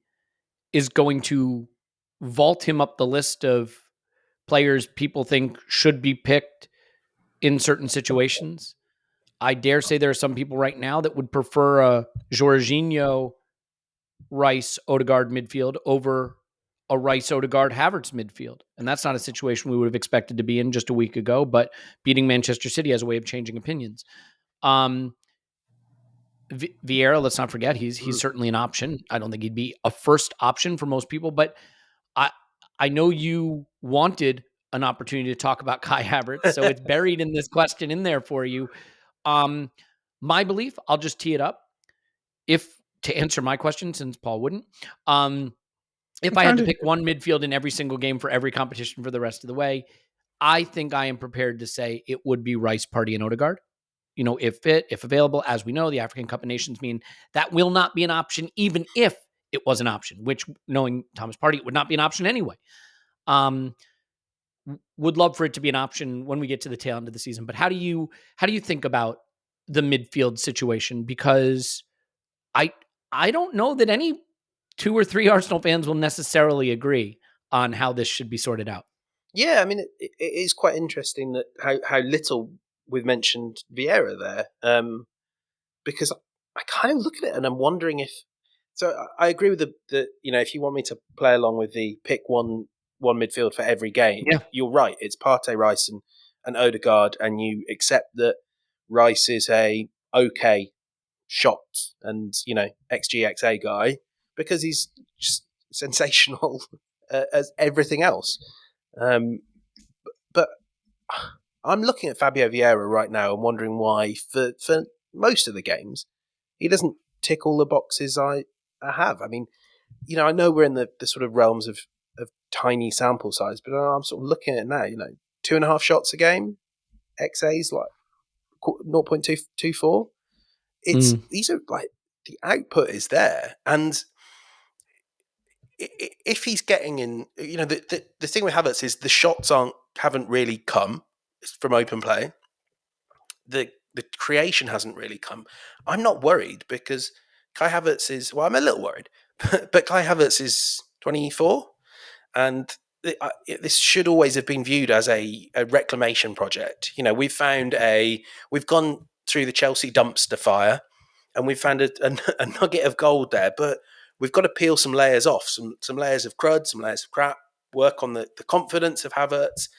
is going to vault him up the list of players people think should be picked in certain situations. I dare say there are some people right now that would prefer a Jorginho, Reiss, Odegaard midfield over a Reiss, Odegaard, Havertz midfield. And that's not a situation we would have expected to be in just a week ago, but beating Manchester City has a way of changing opinions. Vieira, let's not forget, he's certainly an option. I don't think he'd be a first option for most people, but I know you wanted an opportunity to talk about Kai Havertz, so it's buried in this question in there for you. My belief, I'll just tee it up. If to answer my question, since Paul wouldn't, if I had to pick one midfield in every single game for every competition for the rest of the way, I think I am prepared to say it would be Reiss, Partey, and Odegaard. You know, if fit, if available, as we know, the African Cup of Nations mean that will not be an option, even if it was an option, which, knowing Thomas Partey, it would not be an option anyway. Would love for it to be an option when we get to the tail end of the season. But how do you think about the midfield situation? Because I don't know that any 2 or 3 Arsenal fans will necessarily agree on how this should be sorted out. Yeah, I mean, it is quite interesting that how little we've mentioned Vieira there, because I kind of look at it and I'm wondering if. So I agree with the if you want me to play along with the pick one midfield for every game, yeah, you're right. It's Partey, Reiss, and Odegaard, and you accept that Reiss is a okay shot and XG XA guy because he's just sensational as everything else. But I'm looking at Fabio Vieira right now and wondering why, for most of the games, he doesn't tick all the boxes I have. I mean, I know we're in the sort of realms of tiny sample size, but I'm sort of looking at it now. 2.5 shots a game, XA's like 0.224. These are like, the output is there, and if he's getting in, the thing with Havertz is the shots haven't really come from open play. The creation hasn't really come. I'm not worried because Kai Havertz is, well, I'm a little worried, but Kai Havertz is 24, and this should always have been viewed as a reclamation project. We've gone through the Chelsea dumpster fire, and we've found a nugget of gold there, but we've got to peel some layers off, some layers of crud, some layers of crap, work on the confidence of Havertz,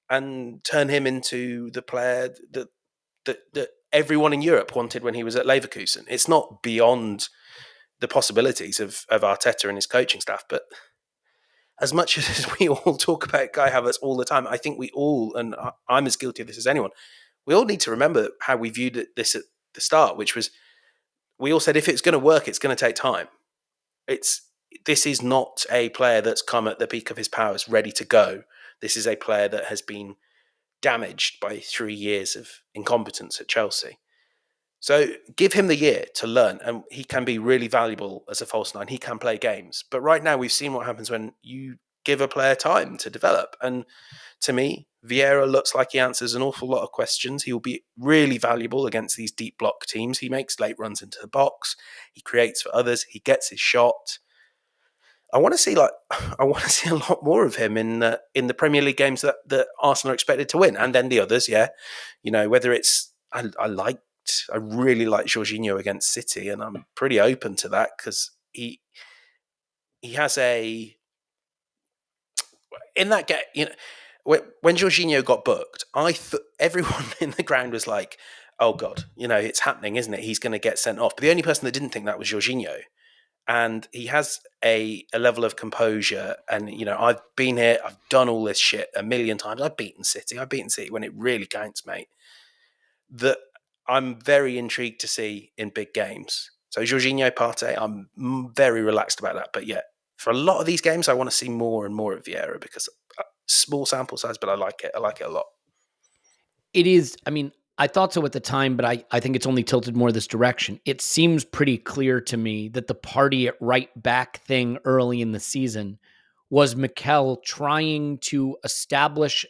and turn him into the player that everyone in Europe wanted when he was at Leverkusen. It's not beyond the possibilities of Arteta and his coaching staff, but as much as we all talk about Kai Havertz all the time, I think we all, and I'm as guilty of this as anyone, we all need to remember how we viewed this at the start, which was, we all said if it's going to work, it's going to take time. This is not a player that's come at the peak of his powers, ready to go. This is a player that has been damaged by 3 years of incompetence at Chelsea. So give him the year to learn, and he can be really valuable as a false nine. He can play games. But right now we've seen what happens when you give a player time to develop. And to me, Vieira looks like he answers an awful lot of questions. He will be really valuable against these deep block teams. He makes late runs into the box. He creates for others. He gets his shot. I want to see a lot more of him in the Premier League games that Arsenal are expected to win, and then the others. Yeah, whether it's I really liked Jorginho against City, and I'm pretty open to that because he has in that game. When Jorginho got booked, everyone in the ground was like, "Oh God, it's happening, isn't it? He's going to get sent off." But the only person that didn't think that was Jorginho. And he has a level of composure. And, I've been here, I've done all this shit a million times. I've beaten City when it really counts, mate. That I'm very intrigued to see in big games. So Jorginho, Partey, I'm very relaxed about that. But yeah, for a lot of these games, I want to see more and more of Vieira because small sample size, but I like it. I like it a lot. It is, I thought so at the time, but I think it's only tilted more this direction. It seems pretty clear to me that the party at right back thing early in the season was Mikel trying to establish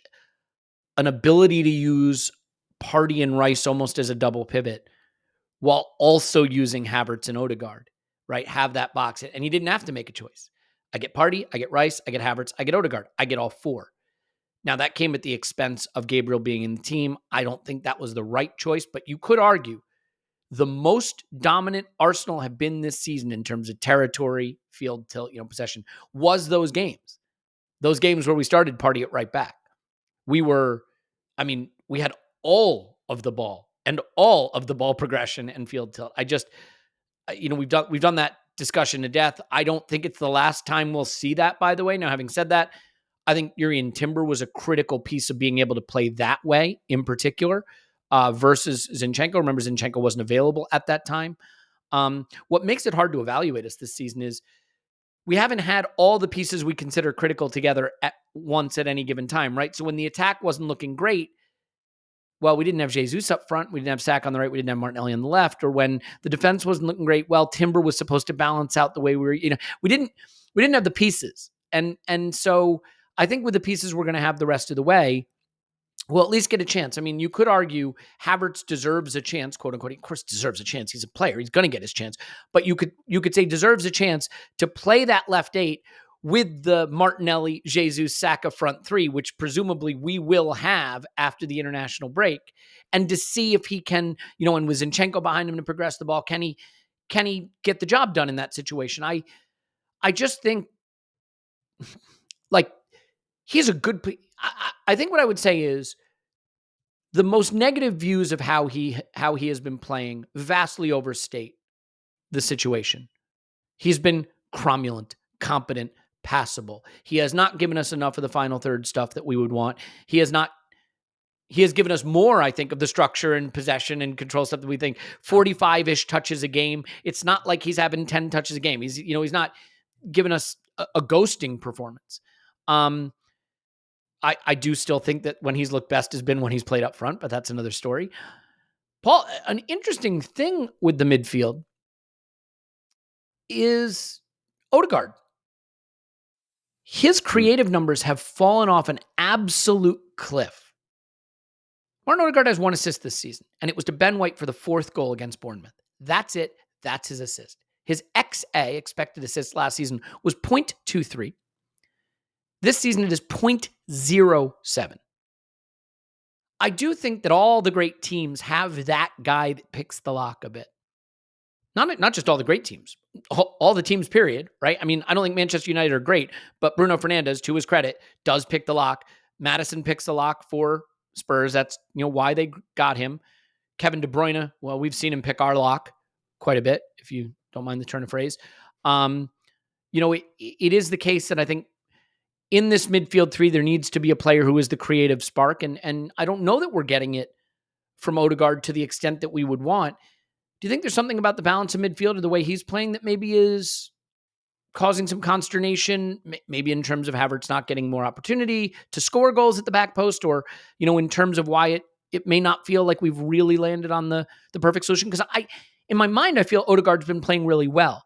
an ability to use Partey and Reiss almost as a double pivot while also using Havertz and Odegaard, right? Have that box. And he didn't have to make a choice. I get Partey, I get Reiss, I get Havertz, I get Odegaard. I get all four. Now, that came at the expense of Gabriel being in the team. I don't think that was the right choice, but you could argue the most dominant Arsenal have been this season in terms of territory, field tilt, possession, was those games. Those games where we started Partey at right back. We had all of the ball and all of the ball progression and field tilt. We've done that discussion to death. I don't think it's the last time we'll see that, by the way. Now, having said that, I think Jurrien Timber was a critical piece of being able to play that way in particular versus Zinchenko. Remember, Zinchenko wasn't available at that time. What makes it hard to evaluate us this season is we haven't had all the pieces we consider critical together at once at any given time, right? So when the attack wasn't looking great, well, we didn't have Jesus up front. We didn't have Sack on the right. We didn't have Martinelli on the left. Or when the defense wasn't looking great, well, Timber was supposed to balance out the way we were, we didn't have the pieces. And so I think with the pieces we're going to have the rest of the way, we'll at least get a chance. You could argue Havertz deserves a chance, quote unquote. Of course, deserves a chance. He's a player. He's going to get his chance. But you could say deserves a chance to play that left eight with the Martinelli, Jesus, Saka front three, which presumably we will have after the international break, and to see if he can, and with Zinchenko behind him to progress the ball, can he get the job done in that situation? I just think, he's a good. I think what I would say is the most negative views of how he has been playing vastly overstate the situation. He's been cromulent, competent, passable. He has not given us enough of the final third stuff that we would want. He has given us more, I think, of the structure and possession and control stuff that we think. 45-ish touches a game. It's not like he's having 10 touches a game. He's not giving us a ghosting performance. I do still think that when he's looked best has been when he's played up front, but that's another story. Paul, an interesting thing with the midfield is Odegaard. His creative numbers have fallen off an absolute cliff. Martin Odegaard has 1 assist this season, and it was to Ben White for the 4th goal against Bournemouth. That's it. That's his assist. His XA, expected assists, last season was 0.23. This season, it is 0.07. I do think that all the great teams have that guy that picks the lock a bit. Not just all the great teams, all the teams, period, right? I mean, I don't think Manchester United are great, but Bruno Fernandes, to his credit, does pick the lock. Maddison picks the lock for Spurs. That's, why they got him. Kevin De Bruyne, well, we've seen him pick our lock quite a bit, if you don't mind the turn of phrase. It is the case that I think in this midfield three, there needs to be a player who is the creative spark. And I don't know that we're getting it from Odegaard to the extent that we would want. Do you think there's something about the balance of midfield or the way he's playing that maybe is causing some consternation, maybe in terms of Havertz not getting more opportunity to score goals at the back post, or, in terms of why it may not feel like we've really landed on the perfect solution? Because in my mind, I feel Odegaard's been playing really well.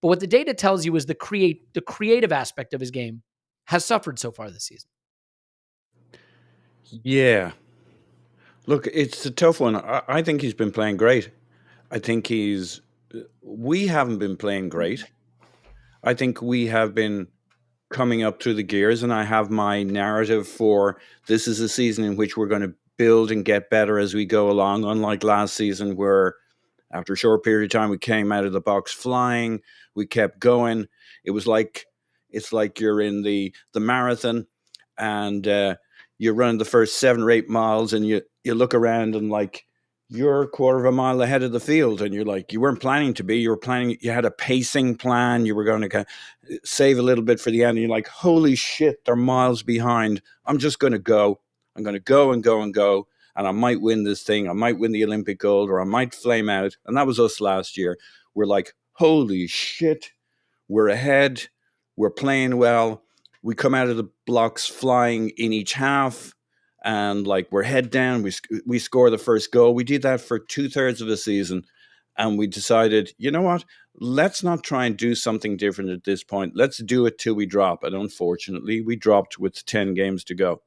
But what the data tells you is the creative aspect of his game has suffered so far this season. Yeah. Look, it's a tough one. I think he's been playing great. I think we haven't been playing great. I think we have been coming up through the gears, and I have my narrative for this is a season in which we're going to build and get better as we go along, unlike last season where after a short period of time we came out of the box flying, we kept going. It's like you're in the marathon and you're running the first 7 or 8 miles and you look around and like you're a quarter of a mile ahead of the field, and you're like, you weren't planning to be, you had a pacing plan, you were going to save a little bit for the end, and you're like, holy shit, they're miles behind. I'm just going to go. I'm going to go and go and go, and I might win this thing. I might win the Olympic gold, or I might flame out. And that was us last year. We're like, holy shit, we're ahead. We're playing well. We come out of the blocks flying in each half, and like we're head down. We score the first goal. We did that for 2/3 of the season, and we decided, you know what? Let's not try and do something different at this point. Let's do it till we drop. And unfortunately, we dropped with 10 games to go.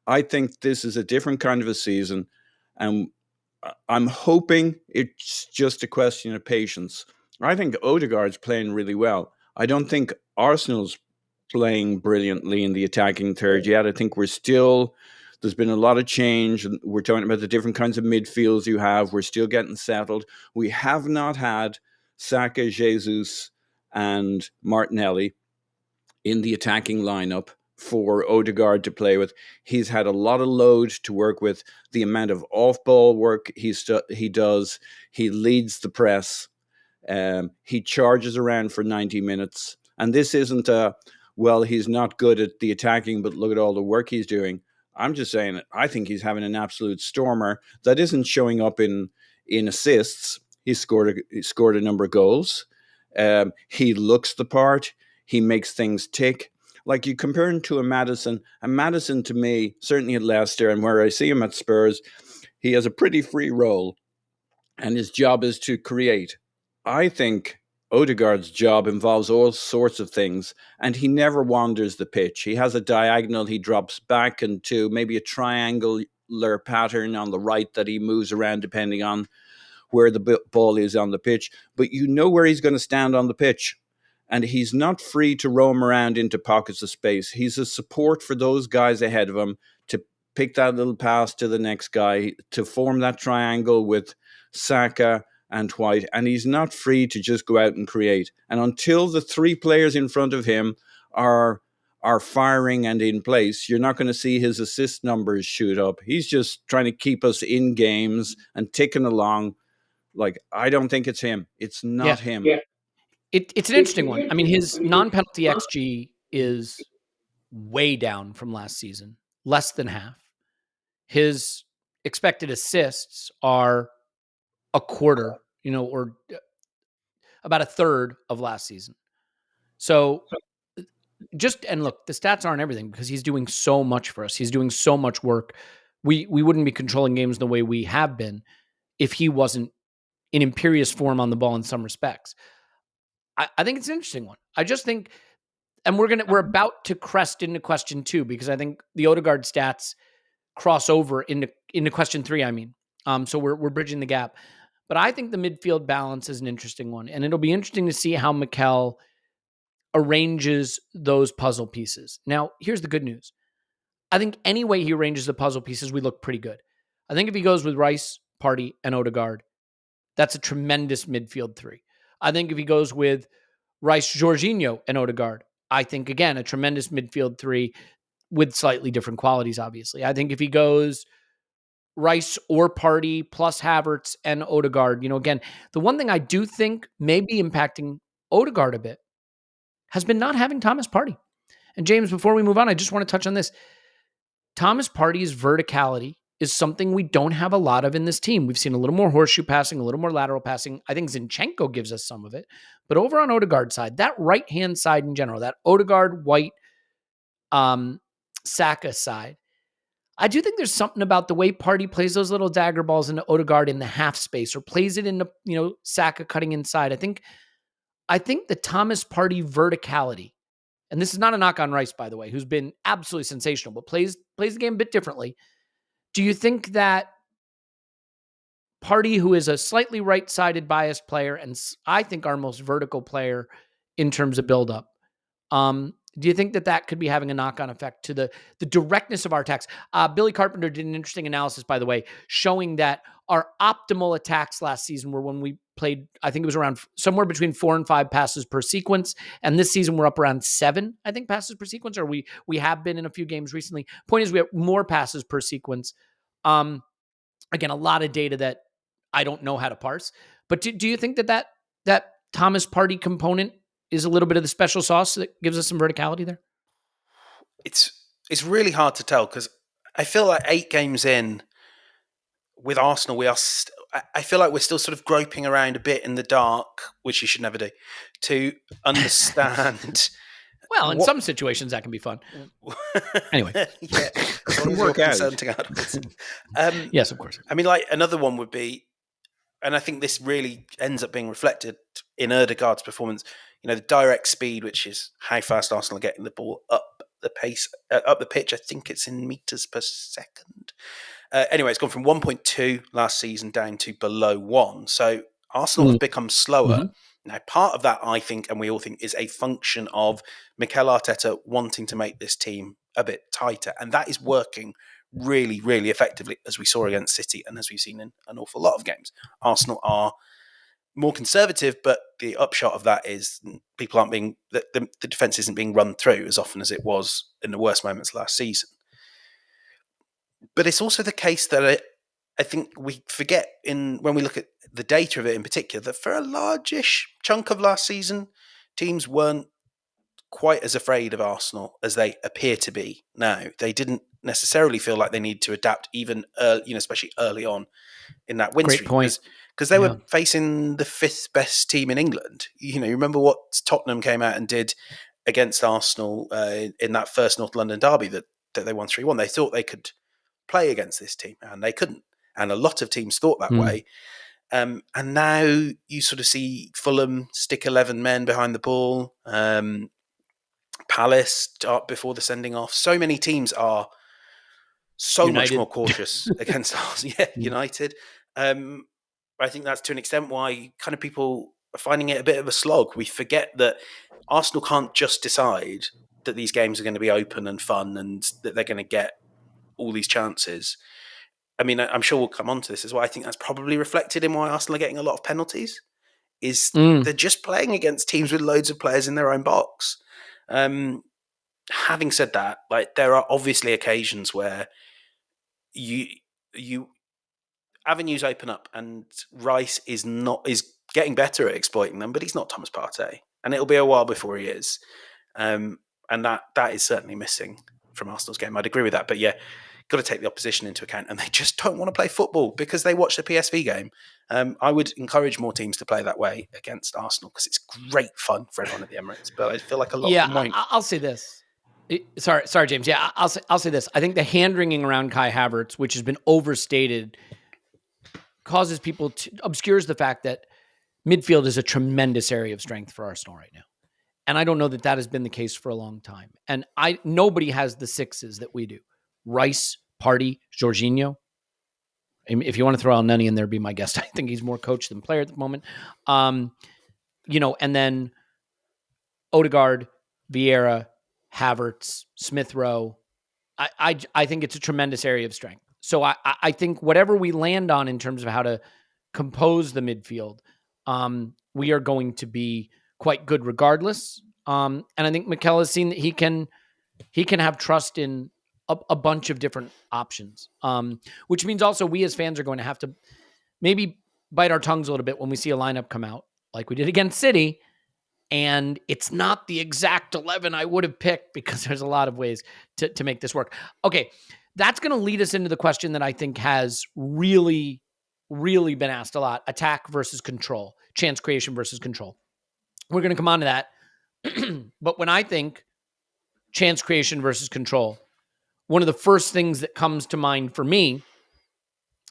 I think this is a different kind of a season, and I'm hoping it's just a question of patience. I think Odegaard's playing really well. I don't think Arsenal's playing brilliantly in the attacking third yet. I think there's been a lot of change. We're talking about the different kinds of midfields you have. We're still getting settled. We have not had Saka, Jesus, and Martinelli in the attacking lineup for Odegaard to play with. He's had a lot of load to work with. The amount of off-ball work he does. He leads the press. He charges around for 90 minutes. And this isn't he's not good at the attacking, but look at all the work he's doing. I'm just saying, I think he's having an absolute stormer that isn't showing up in assists. He scored a number of goals. He looks the part. He makes things tick. Like you compare him to a Maddison, and Maddison to me, certainly at Leicester and where I see him at Spurs, he has a pretty free role and his job is to create. I think Odegaard's job involves all sorts of things, and he never wanders the pitch. He has a diagonal, he drops back into maybe a triangular pattern on the right that he moves around depending on where the ball is on the pitch. But you know where he's going to stand on the pitch. And he's not free to roam around into pockets of space. He's a support for those guys ahead of him to pick that little pass to the next guy, to form that triangle with Saka and White. And he's not free to just go out and create. And until the 3 players in front of him are firing and in place, you're not going to see his assist numbers shoot up. He's just trying to keep us in games and ticking along. Like, I don't think it's him. It's not him. Yeah. It's an interesting one. I mean, his non-penalty XG is way down from last season, less than half. His expected assists are a quarter, or about a third of last season. So and look, the stats aren't everything because he's doing so much for us. He's doing so much work. We wouldn't be controlling games the way we have been if he wasn't in imperious form on the ball in some respects. I think it's an interesting one. I just think, and we're about to crest into question 2 because I think the Odegaard stats cross over into question 3. I mean, so we're bridging the gap. But I think the midfield balance is an interesting one, and it'll be interesting to see how Mikel arranges those puzzle pieces. Now, here's the good news. I think any way he arranges the puzzle pieces, we look pretty good. I think if he goes with Reiss, Partey, and Odegaard, that's a tremendous midfield 3. I think if he goes with Reiss, Jorginho, and Odegaard, I think, again, a tremendous midfield 3 with slightly different qualities, obviously. I think if he goes Reiss or Partey plus Havertz and Odegaard, again, the one thing I do think may be impacting Odegaard a bit has been not having Thomas Partey. And James, before we move on, I just want to touch on this. Thomas Partey's verticality is something we don't have a lot of in this team. We've seen a little more horseshoe passing, a little more lateral passing. I think Zinchenko gives us some of it. But over on Odegaard's side, that right-hand side in general, that Odegaard, White, Saka side, I do think there's something about the way Partey plays those little dagger balls into Odegaard in the half space or plays it into, Saka cutting inside. I think the Thomas Partey verticality, and this is not a knock on Reiss, by the way, who's been absolutely sensational, but plays the game a bit differently. Do you think that Partey, who is a slightly right-sided biased player, and I think our most vertical player in terms of buildup, do you think that could be having a knock-on effect to the directness of our attacks? Billy Carpenter did an interesting analysis, by the way, showing that our optimal attacks last season were when we played, I think it was around somewhere between 4 and 5 passes per sequence. And this season we're up around 7, I think, passes per sequence, or we have been in a few games recently. Point is we have more passes per sequence. Again, a lot of data that I don't know how to parse. But do you think that Thomas Partey component is a little bit of the special sauce that gives us some verticality there? It's really hard to tell because I feel like 8 games in with Arsenal, I feel like we're still sort of groping around a bit in the dark, which you should never do, to understand. Well, in some situations that can be fun. Anyway, yeah, as long as work you're out. consenting adults. Yes, of course. I mean, like another one would be, and I think this really ends up being reflected in Odegaard's performance. The direct speed, which is how fast Arsenal are getting the ball up the pitch. I think it's in meters per second. Anyway, it's gone from 1.2 last season down to below 1. So Arsenal have become slower. Mm-hmm. Now, part of that, I think, and we all think, is a function of Mikel Arteta wanting to make this team a bit tighter. And that is working really, really effectively, as we saw against City and as we've seen in an awful lot of games. Arsenal are more conservative, but the upshot of that is people aren't being, the defence isn't being run through as often as it was in the worst moments last season. But it's also the case that I think we forget when we look at the data of it in particular, that for a largish chunk of last season, teams weren't quite as afraid of Arsenal as they appear to be now. They didn't necessarily feel like they need to adapt, even especially early on in that win streak. Because they were facing the 5th best team in England. You remember what Tottenham came out and did against Arsenal in that first North London derby that they won 3-1. They thought they could play against this team, and they couldn't. And a lot of teams thought that way. And now you sort of see Fulham stick 11 men behind the ball. Palace start before the sending off. So many teams are so much more cautious against Arsenal. Yeah, United. I think that's to an extent why kind of people are finding it a bit of a slog. We forget that Arsenal can't just decide that these games are going to be open and fun and that they're going to get all these chances. I mean, I'm sure we'll come on to this as well. I think that's probably reflected in why Arsenal are getting a lot of penalties, is they're just playing against teams with loads of players in their own box. Having said that, like there are obviously occasions where you avenues open up and Reiss is getting better at exploiting them, but he's not Thomas Partey, and it'll be a while before he is. And that is certainly missing from Arsenal's game. I'd agree with that, but yeah, got to take the opposition into account, and they just don't want to play football because they watch the PSV game. I would encourage more teams to play that way against Arsenal because it's great fun for everyone at the Emirates. But I feel like a lot of them won't. I'll say this. Sorry, James. Yeah, I'll say this. I think the hand-wringing around Kai Havertz, which has been overstated, causes people to obscures the fact that midfield is a tremendous area of strength for Arsenal right now. And I don't know that has been the case for a long time. And nobody has the sixes that we do. Reiss, Partey, Jorginho. If you want to throw El Neni in there, be my guest. I think he's more coach than player at the moment. And then Odegaard, Vieira, Havertz, Smith Rowe. I think it's a tremendous area of strength. So I think whatever we land on in terms of how to compose the midfield, we are going to be quite good regardless. And I think Mikel has seen that he can have trust in a bunch of different options, which means also we as fans are going to have to maybe bite our tongues a little bit when we see a lineup come out like we did against City. And it's not the exact 11 I would have picked because there's a lot of ways to make this work. Okay, that's going to lead us into the question that I think has really, really been asked a lot: attack versus control, chance creation versus control. We're going to come on to that. But when I think chance creation versus control, one of the first things that comes to mind for me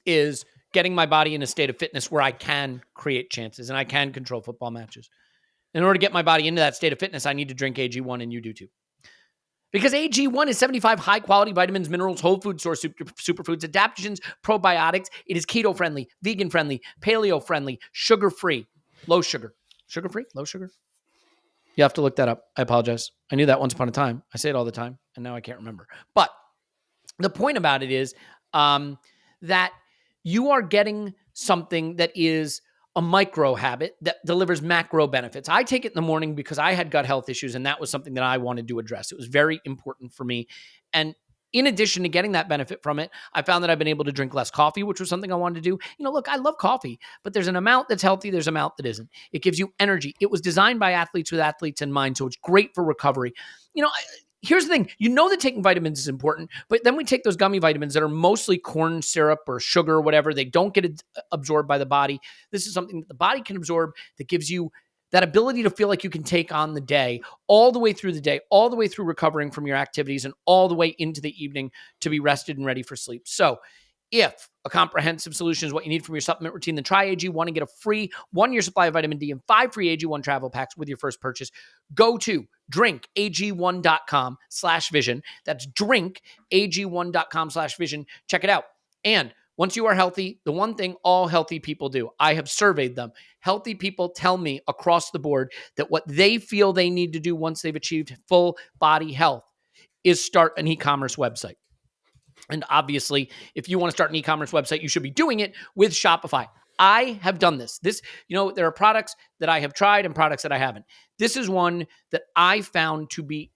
is getting my body in a state of fitness where I can create chances and I can control football matches. In order to get my body into that state of fitness, I need to drink AG1, and you do too. Because AG1 is 75 high-quality vitamins, minerals, whole food source superfoods, adaptogens, probiotics. It is keto-friendly, vegan-friendly, paleo-friendly, sugar-free, low sugar. Sugar-free? Low sugar? You have to look that up. I apologize. I knew that once upon a time. I say it all the time, and now I can't remember. But the point about it is that you are getting something that is a micro habit that delivers macro benefits. I take it in the morning because I had gut health issues, and that was something that I wanted to address. It was very important for me. And in addition to getting that benefit from it, I found that I've been able to drink less coffee, which was something I wanted to do. Look, I love coffee, but there's an amount that's healthy. There's an amount that isn't. It gives you energy. It was designed by athletes with athletes in mind, so it's great for recovery. Here's the thing. That taking vitamins is important, but then we take those gummy vitamins that are mostly corn syrup or sugar or whatever. They don't get absorbed by the body. This is something that the body can absorb that gives you that ability to feel like you can take on the day, all the way through the day, all the way through recovering from your activities, and all the way into the evening to be rested and ready for sleep. So if a comprehensive solution is what you need from your supplement routine, then try AG1 and get a free 1-year supply of vitamin D and 5 free AG1 travel packs with your first purchase. Go to drinkag1.com/vision. That's drinkag1.com/vision. Check it out. And once you are healthy, the one thing all healthy people do, I have surveyed them. Healthy people tell me across the board that what they feel they need to do once they've achieved full body health is start an e-commerce website. And obviously, if you want to start an e-commerce website, you should be doing it with Shopify. I have done this. There are products that I have tried and products that I haven't. This is one that I found to be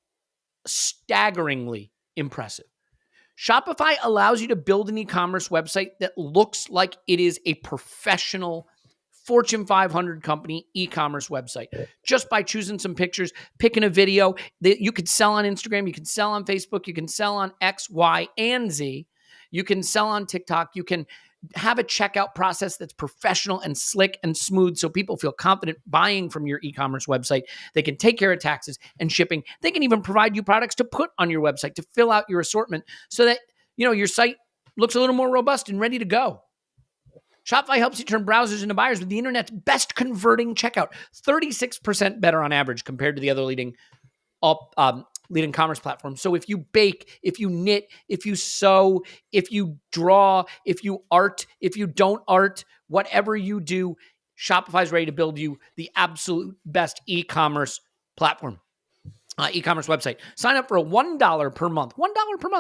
staggeringly impressive. Shopify allows you to build an e-commerce website that looks like it is a professional Fortune 500 company e-commerce website just by choosing some pictures, picking a video that you could sell on Instagram, you can sell on Facebook, you can sell on X, Y, and Z. You can sell on TikTok. You can have a checkout process that's professional and slick and smooth so people feel confident buying from your e-commerce website. They can take care of taxes and shipping. They can even provide you products to put on your website to fill out your assortment so that, your site looks a little more robust and ready to go. Shopify helps you turn browsers into buyers with the internet's best converting checkout, 36% better on average compared to the other leading commerce platforms. So if you bake, if you knit, if you sew, if you draw, if you art, if you don't art, whatever you do, Shopify is ready to build you the absolute best e-commerce platform. E-commerce website. Sign up for a $1 per month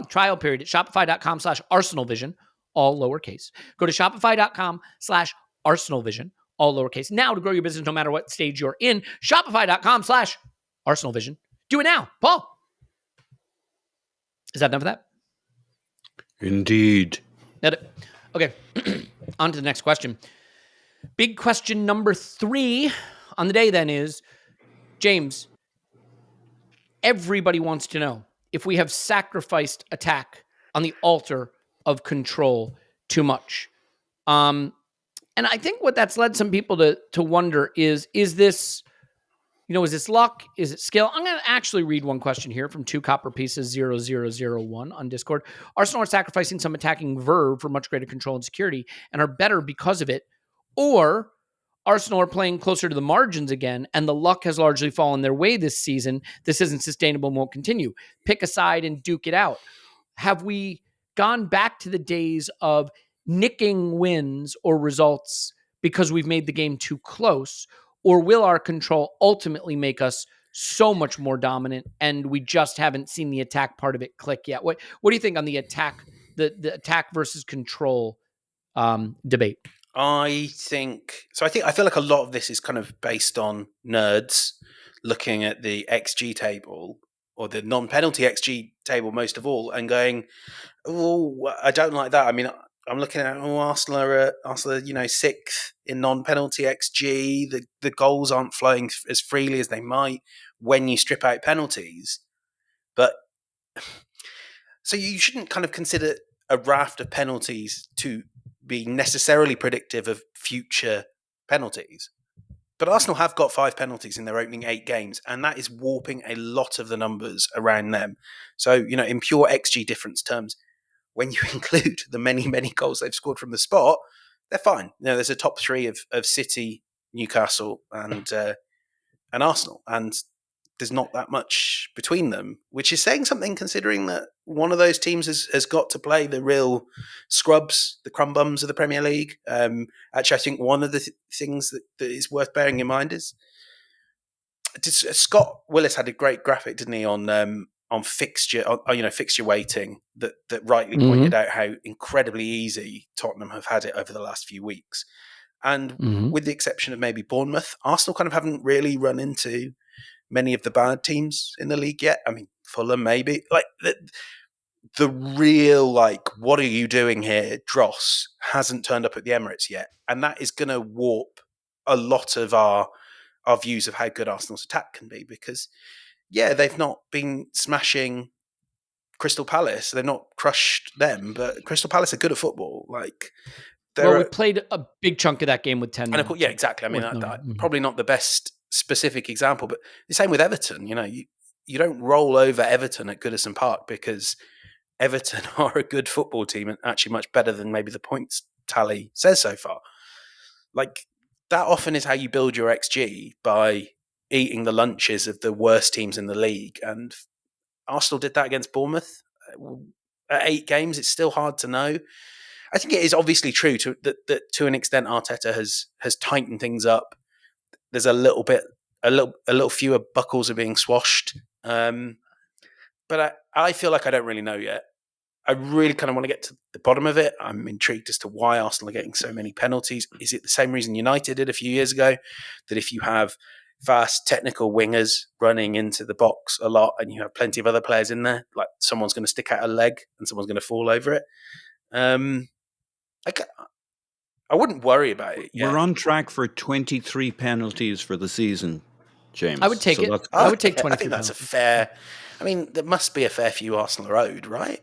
trial period at shopify.com/ArsenalVision, all lowercase. Go to shopify.com/ArsenalVision, all lowercase. Now to grow your business no matter what stage you're in, shopify.com/ArsenalVision. Do it now. Paul. Is that enough of that? Indeed. Okay. On to the next question. Big question number 3 on the day then is, James, everybody wants to know if we have sacrificed attack on the altar of control too much. And I think what that's led some people to wonder is this, is this luck? Is it skill? I'm going to actually read one question here from 2 Copper Pieces 0001 on Discord. Arsenal are sacrificing some attacking verve for much greater control and security and are better because of it. Or Arsenal are playing closer to the margins again, and the luck has largely fallen their way this season. This isn't sustainable and won't continue. Pick a side and duke it out. Have we gone back to the days of nicking wins or results because we've made the game too close? Or will our control ultimately make us so much more dominant, and we just haven't seen the attack part of it click yet? What do you think on the attack, the attack versus control debate? I feel like a lot of this is kind of based on nerds looking at the XG table or the non-penalty XG table most of all and going, oh, I don't like that. I mean, I'm looking at Arsenal are 6th in non-penalty XG. The goals aren't flowing as freely as they might when you strip out penalties. But so you shouldn't kind of consider a raft of penalties to be necessarily predictive of future penalties. But Arsenal have got 5 penalties in their opening 8 games, and that is warping a lot of the numbers around them. So, in pure XG difference terms, when you include the many, many goals they've scored from the spot, they're fine. There's a top 3 of City, Newcastle, and Arsenal, and there's not that much between them, which is saying something considering that one of those teams has got to play the real scrubs, the crumb bums of the Premier League. Actually, I think one of the things that is worth bearing in mind is Scott Willis had a great graphic, didn't he, on fixture, fixture weighting that rightly pointed out how incredibly easy Tottenham have had it over the last few weeks. And with the exception of maybe Bournemouth, Arsenal kind of haven't really run into many of the bad teams in the league yet. I mean, Fulham maybe. Like the real, what are you doing here? Dross hasn't turned up at the Emirates yet. And that is going to warp a lot of our views of how good Arsenal's attack can be because, they've not been smashing Crystal Palace. They've not crushed them, but Crystal Palace are good at football. We played a big chunk of that game with 10 minutes. Yeah, exactly. I mean, probably not the best specific example, but the same with Everton. You don't roll over Everton at Goodison Park because Everton are a good football team and actually much better than maybe the points tally says so far. That often is how you build your XG, by eating the lunches of the worst teams in the league. And Arsenal did that against Bournemouth. At 8 games, it's still hard to know. I think it is obviously true that to an extent Arteta has tightened things up. There's a little fewer buckles are being swashed. But I feel like I don't really know yet. I really kind of want to get to the bottom of it. I'm intrigued as to why Arsenal are getting so many penalties. Is it the same reason United did a few years ago? That if you have fast technical wingers running into the box a lot and you have plenty of other players in there, like someone's going to stick out a leg and someone's going to fall over it. I wouldn't worry about it yet. We're on track for 23 penalties for the season, James. I would take it. I would take 23. I think that's a fair. I mean, there must be a fair few Arsenal are owed, right?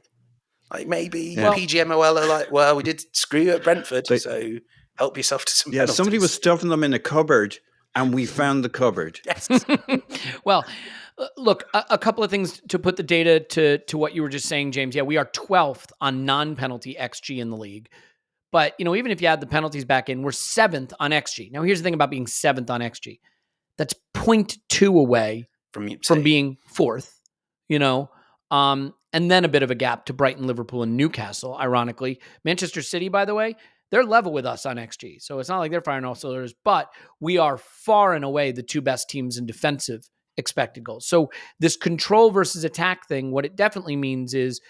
Maybe PGMOL are well, we did screw you at Brentford, so help yourself to some penalties. Somebody was stuffing them in a cupboard, and we found the cupboard. Yes. Well, look, a couple of things to put the data to what you were just saying, James. Yeah, we are 12th on non-penalty XG in the league. But, even if you add the penalties back in, we're 7th on XG. Now, here's the thing about being 7th on XG. That's 0.2 away from being 4th, and then a bit of a gap to Brighton, Liverpool, and Newcastle, ironically. Manchester City, by the way, they're level with us on XG. So it's not like they're firing all cylinders, but we are far and away the 2 best teams in defensive expected goals. So this control versus attack thing, what it definitely means is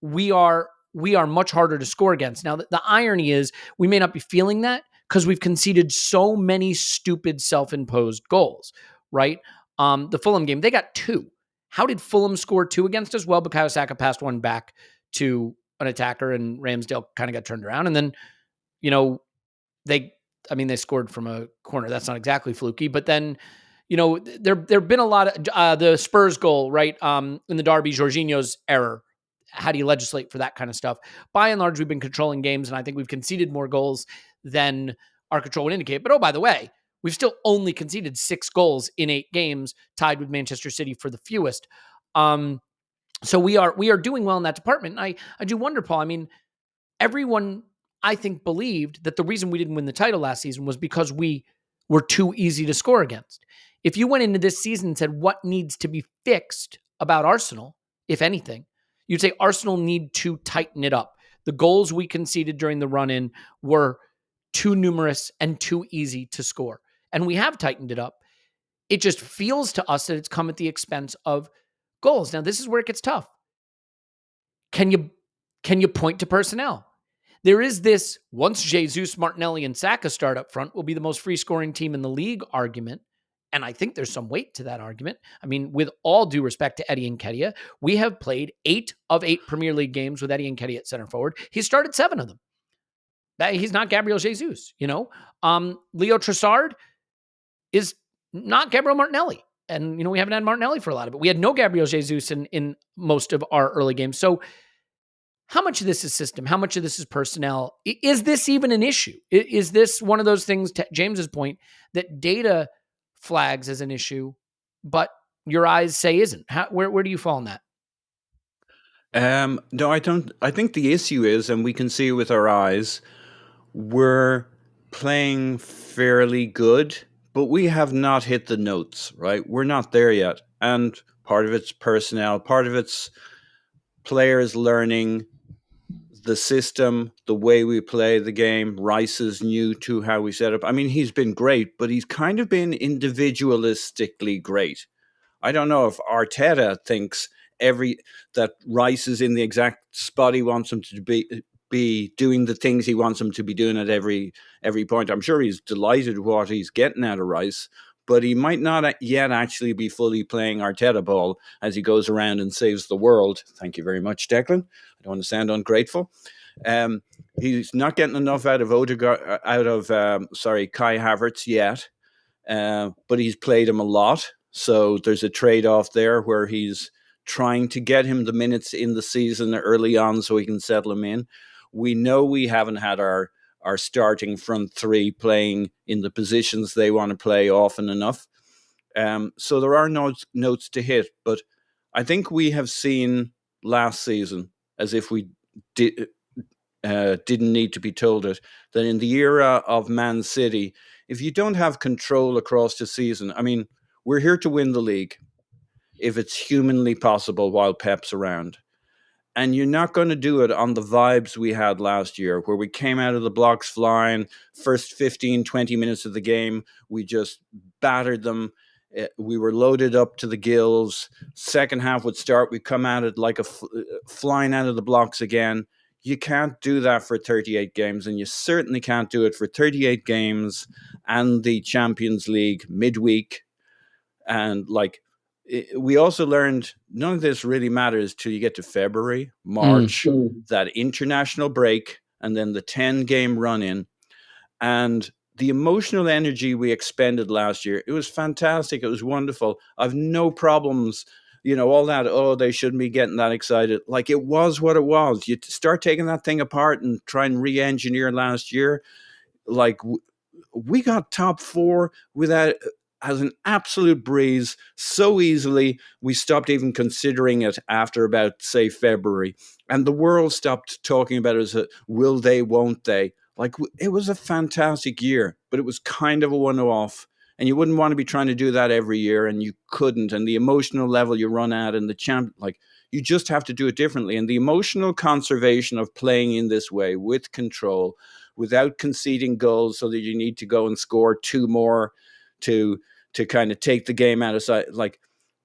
we are much harder to score against. Now, the irony is we may not be feeling that because we've conceded so many stupid self-imposed goals, right? The Fulham game, they got 2. How did Fulham score 2 against us? Well, Bukayo Saka passed one back to an attacker and Ramsdale kind of got turned around. And then, I mean, they scored from a corner. That's not exactly fluky, but then, there've been a lot of the Spurs goal, right? In the derby, Jorginho's error. How do you legislate for that kind of stuff? By and large, we've been controlling games, and I think we've conceded more goals than our control would indicate. But, oh, by the way, we've still only conceded 6 goals in 8 games, tied with Manchester City for the fewest. So we are doing well in that department. And I do wonder, Paul, I mean, everyone, I think, believed that the reason we didn't win the title last season was because we were too easy to score against. If you went into this season and said, what needs to be fixed about Arsenal, if anything, you'd say Arsenal need to tighten it up. The goals we conceded during the run-in were too numerous and too easy to score. And we have tightened it up. It just feels to us that it's come at the expense of goals. Now, this is where it gets tough. Can you point to personnel? There is this, once Jesus, Martinelli, and Saka start up front, will be the most free-scoring team in the league argument. And I think there's some weight to that argument. I mean, with all due respect to Eddie Nketiah, we have played 8 of 8 Premier League games with Eddie Nketiah at center forward. He started 7 of them. He's not Gabriel Jesus, Leo Trossard is not Gabriel Martinelli. And, we haven't had Martinelli for a lot of it. We had no Gabriel Jesus in most of our early games. So how much of this is system? How much of this is personnel? Is this even an issue? Is this one of those things, to James's point, that data flags as an issue, but your eyes say isn't? Where do you fall on that? No, I don't. I think the issue is, and we can see it with our eyes, we're playing fairly good, but we have not hit the notes, right? We're not there yet. And part of it's personnel, part of it's players learning the system, the way we play the game. Reiss is new to how we set up. I mean, he's been great, but he's kind of been individualistically great. I don't know if Arteta thinks that Reiss is in the exact spot he wants him to be doing the things he wants him to be doing at every point. I'm sure he's delighted with what he's getting out of Reiss, but he might not yet actually be fully playing Arteta ball as he goes around and saves the world. Thank you very much, Declan. I don't want to sound ungrateful. He's not getting enough out of Kai Havertz yet, but he's played him a lot. So there's a trade-off there where he's trying to get him the minutes in the season early on so he can settle him in. We know we haven't had our starting front 3 playing in the positions they want to play often enough. So there are notes to hit, but I think we have seen last season, as if we didn't need to be told it, that in the era of Man City, if you don't have control across the season, I mean, we're here to win the league if it's humanly possible while Pep's around. And you're not going to do it on the vibes we had last year, where we came out of the blocks flying. First 15, 20 minutes of the game, we just battered them. We were loaded up to the gills. Second half would start, we'd come at it like flying out of the blocks again. You can't do that for 38 games, and you certainly can't do it for 38 games and the Champions League midweek. And we also learned none of this really matters till you get to February, March, that international break, and then the 10-game run-in. And the emotional energy we expended last year, it was fantastic. It was wonderful. I've no problems, all that, they shouldn't be getting that excited. Like, it was what it was. You start taking that thing apart and try and re-engineer last year. Like, we got top 4 without as an absolute breeze so easily, we stopped even considering it after about, say, February. And the world stopped talking about it as a will they, won't they. Like, it was a fantastic year, but it was kind of a one-off. And you wouldn't want to be trying to do that every year, and you couldn't. And the emotional level you run at and you just have to do it differently. And the emotional conservation of playing in this way with control, without conceding goals so that you need to go and score 2 more to kind of take the game out of sight. Like,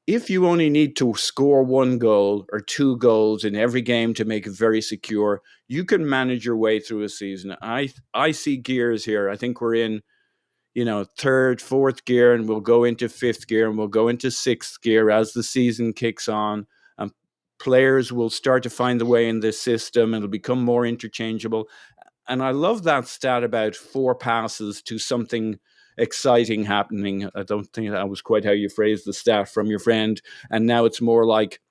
if you only need to score 1 goal or 2 goals in every game to make it very secure, you can manage your way through a season. I see gears here. I think we're in, 3rd, 4th gear, and we'll go into 5th gear, and we'll go into 6th gear as the season kicks on. And players will start to find the way in this system, and it'll become more interchangeable. And I love that stat about 4 passes to something exciting happening. I don't think that was quite how you phrased the stat from your friend. And now it's more like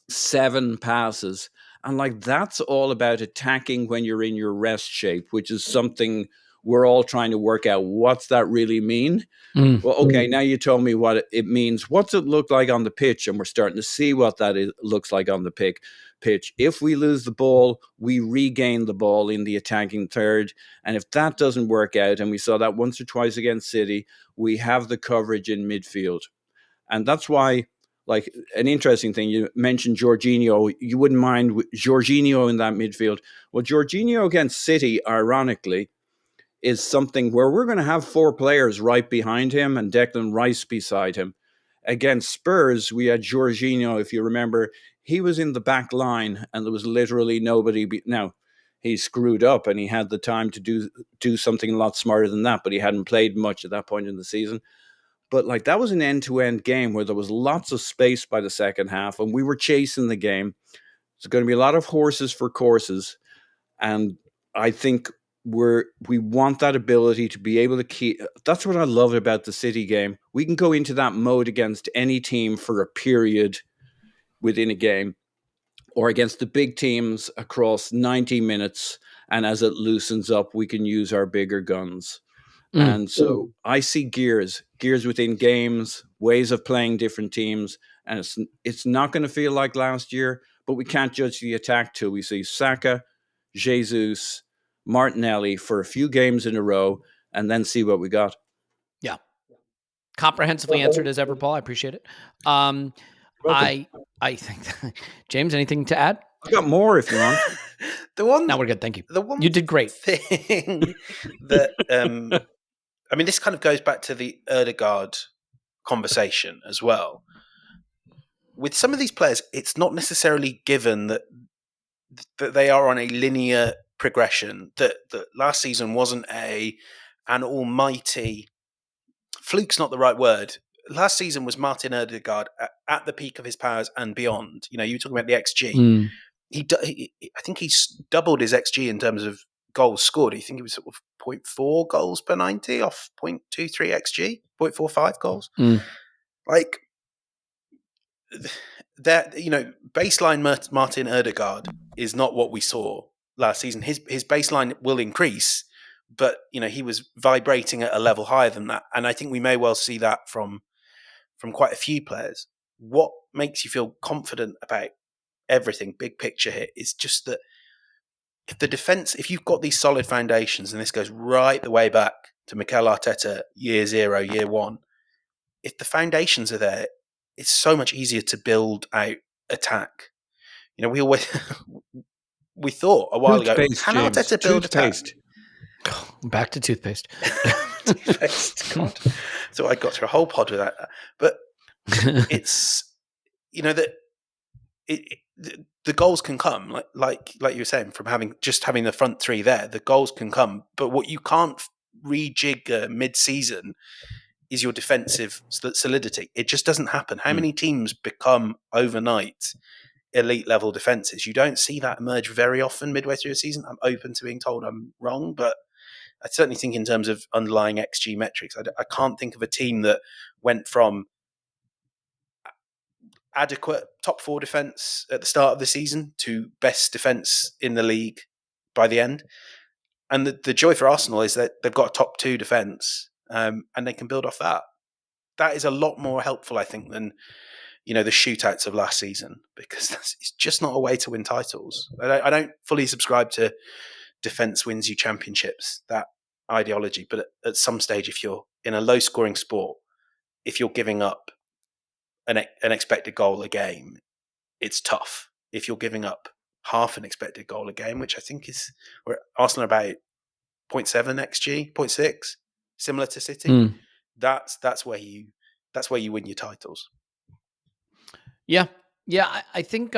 7 passes. And like that's all about attacking when you're in your rest shape, which is something we're all trying to work out. What's that really mean? Well, okay, now you told me what it means. What's it look like on the pitch? And we're starting to see what that looks like on the pitch. If we lose the ball, we regain the ball in the attacking third. And if that doesn't work out, and we saw that once or twice against City, we have the coverage in midfield. And that's why, like, an interesting thing, you mentioned Jorginho. You wouldn't mind Jorginho in that midfield. Well, Jorginho against City, ironically, is something where we're going to have 4 players right behind him and Declan Rice beside him. Against Spurs, we had Jorginho, if you remember, he was in the back line and there was literally nobody. Now, he screwed up and he had the time to do something a lot smarter than that, but he hadn't played much at that point in the season. But like that was an end-to-end game where there was lots of space by the second half and we were chasing the game. There's going to be a lot of horses for courses. And I think we want that ability to be able to keep. That's what I love about the City game. We can go into that mode against any team for a period within a game, or against the big teams across 90 minutes. And as it loosens up, we can use our bigger guns. And so I see gears within games, ways of playing different teams. And it's not going to feel like last year, but we can't judge the attack till we see Saka, Jesus, Martinelli for a few games in a row, and then see what we got. Yeah. Comprehensively answered as ever, Paul. I appreciate it. I think, James, anything to add? I've got more if you want. No, we're good. Thank you. You did great. Thing that, I mean, this kind of goes back to the Ødegaard conversation as well. With some of these players, it's not necessarily given that they are on a linear progression, that last season wasn't an almighty fluke's not the right word. Last season was Martin Ødegaard at the peak of his powers and beyond. You know, you were talking about the XG. I think he's doubled his XG in terms of goals scored. I think he was sort of 0.4 goals per 90 off 0.23 XG, 0.45 goals. Like that, you know, baseline Martin Ødegaard is not what we saw last season. His baseline will increase, but you know, he was vibrating at a level higher than that. And I think we may well see that from quite a few players. What makes you feel confident about everything, big picture here, is just that if the defense, if you've got these solid foundations, and this goes right the way back to Mikel Arteta, year 0, year 1, if the foundations are there, it's so much easier to build out attack. You know, we thought a while ago, can Arteta build attack? Back to toothpaste. Toothpaste, God. So I got through a whole pod with that. But it's, you know, that the goals can come, like you were saying, from having the front three there. The goals can come, but what you can't rejig mid-season is your defensive solidity. It just doesn't happen. How many teams become overnight elite level defenses? You don't see that emerge very often midway through a season. I'm open to being told I'm wrong, but I certainly think in terms of underlying XG metrics, I can't think of a team that went from adequate top 4 defense at the start of the season to best defense in the league by the end. And the joy for Arsenal is that they've got a top 2 defense, and they can build off that. That is a lot more helpful, I think, than, you know, the shootouts of last season, because it's just not a way to win titles. I don't fully subscribe to defense wins you championships, that ideology. But at some stage, if you're in a low scoring sport, if you're giving up an expected goal a game, it's tough. If you're giving up half an expected goal a game, which I think is where Arsenal are about 0.7 XG, 0.6, similar to City, that's where you win your titles. Yeah. I think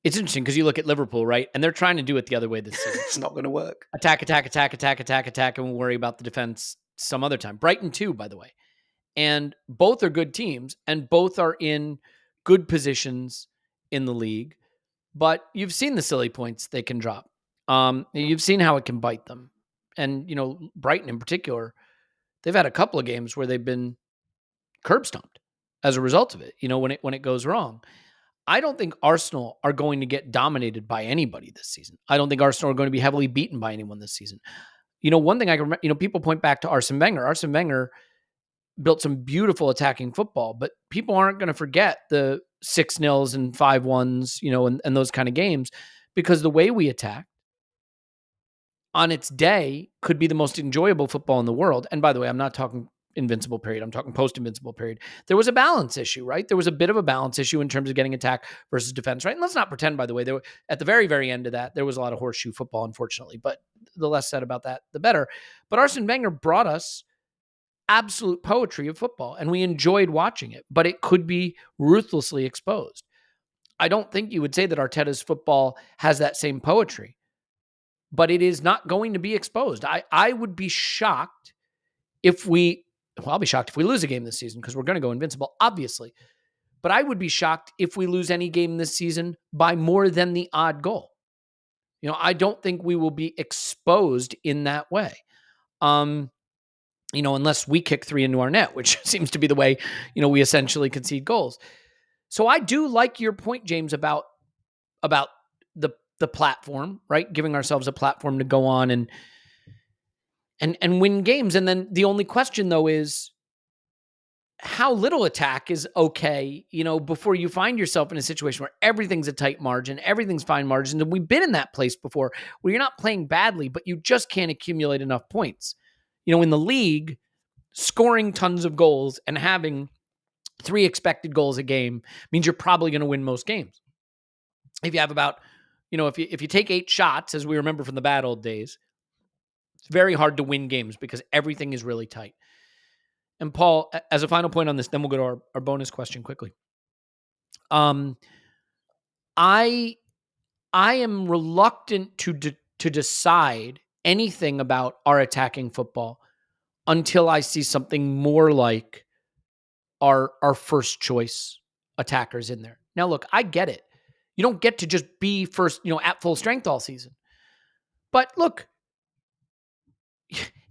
it's interesting because you look at Liverpool, right, and they're trying to do it the other way this season. It's not going to work. Attack, and we'll worry about the defense some other time. Brighton too, by the way. And both are good teams, and both are in good positions in the league. But you've seen the silly points they can drop. You've seen how it can bite them. And, Brighton in particular, they've had a couple of games where they've been curb stomped as a result of it, when it goes wrong. I don't think Arsenal are going to get dominated by anybody this season. I don't think Arsenal are going to be heavily beaten by anyone this season. One thing I can remember, people point back to Arsene Wenger. Arsene Wenger built some beautiful attacking football, but people aren't going to forget the 6-0s and 5-1s, and those kind of games, because the way we attack on its day could be the most enjoyable football in the world. And by the way, I'm not talking invincible period. I'm talking post-invincible period. There was a balance issue, right? There was a bit of a balance issue in terms of getting attack versus defense, right? And let's not pretend, by the way, at the very, very end of that, there was a lot of horseshoe football, unfortunately. But the less said about that, the better. But Arsene Wenger brought us absolute poetry of football, and we enjoyed watching it, but it could be ruthlessly exposed. I don't think you would say that Arteta's football has that same poetry, but it is not going to be exposed. I would be shocked I'll be shocked if we lose a game this season, because we're going to go invincible, obviously. But I would be shocked if we lose any game this season by more than the odd goal. I don't think we will be exposed in that way. Unless we kick 3 into our net, which seems to be the way, we essentially concede goals. So I do like your point, James, about the platform, right? Giving ourselves a platform to go on and win games. And then the only question, though, is how little attack is okay, before you find yourself in a situation where everything's a tight margin, everything's fine margins. And we've been in that place before where you're not playing badly, but you just can't accumulate enough points. In the league, scoring tons of goals and having 3 expected goals a game means you're probably going to win most games. If you have about, if you take 8 shots, as we remember from the bad old days, it's very hard to win games because everything is really tight. And Paul, as a final point on this, then we'll go to our bonus question quickly. I am reluctant to decide anything about our attacking football until I see something more like our first choice attackers in there. Now, look, I get it. You don't get to just be first, at full strength all season. But look,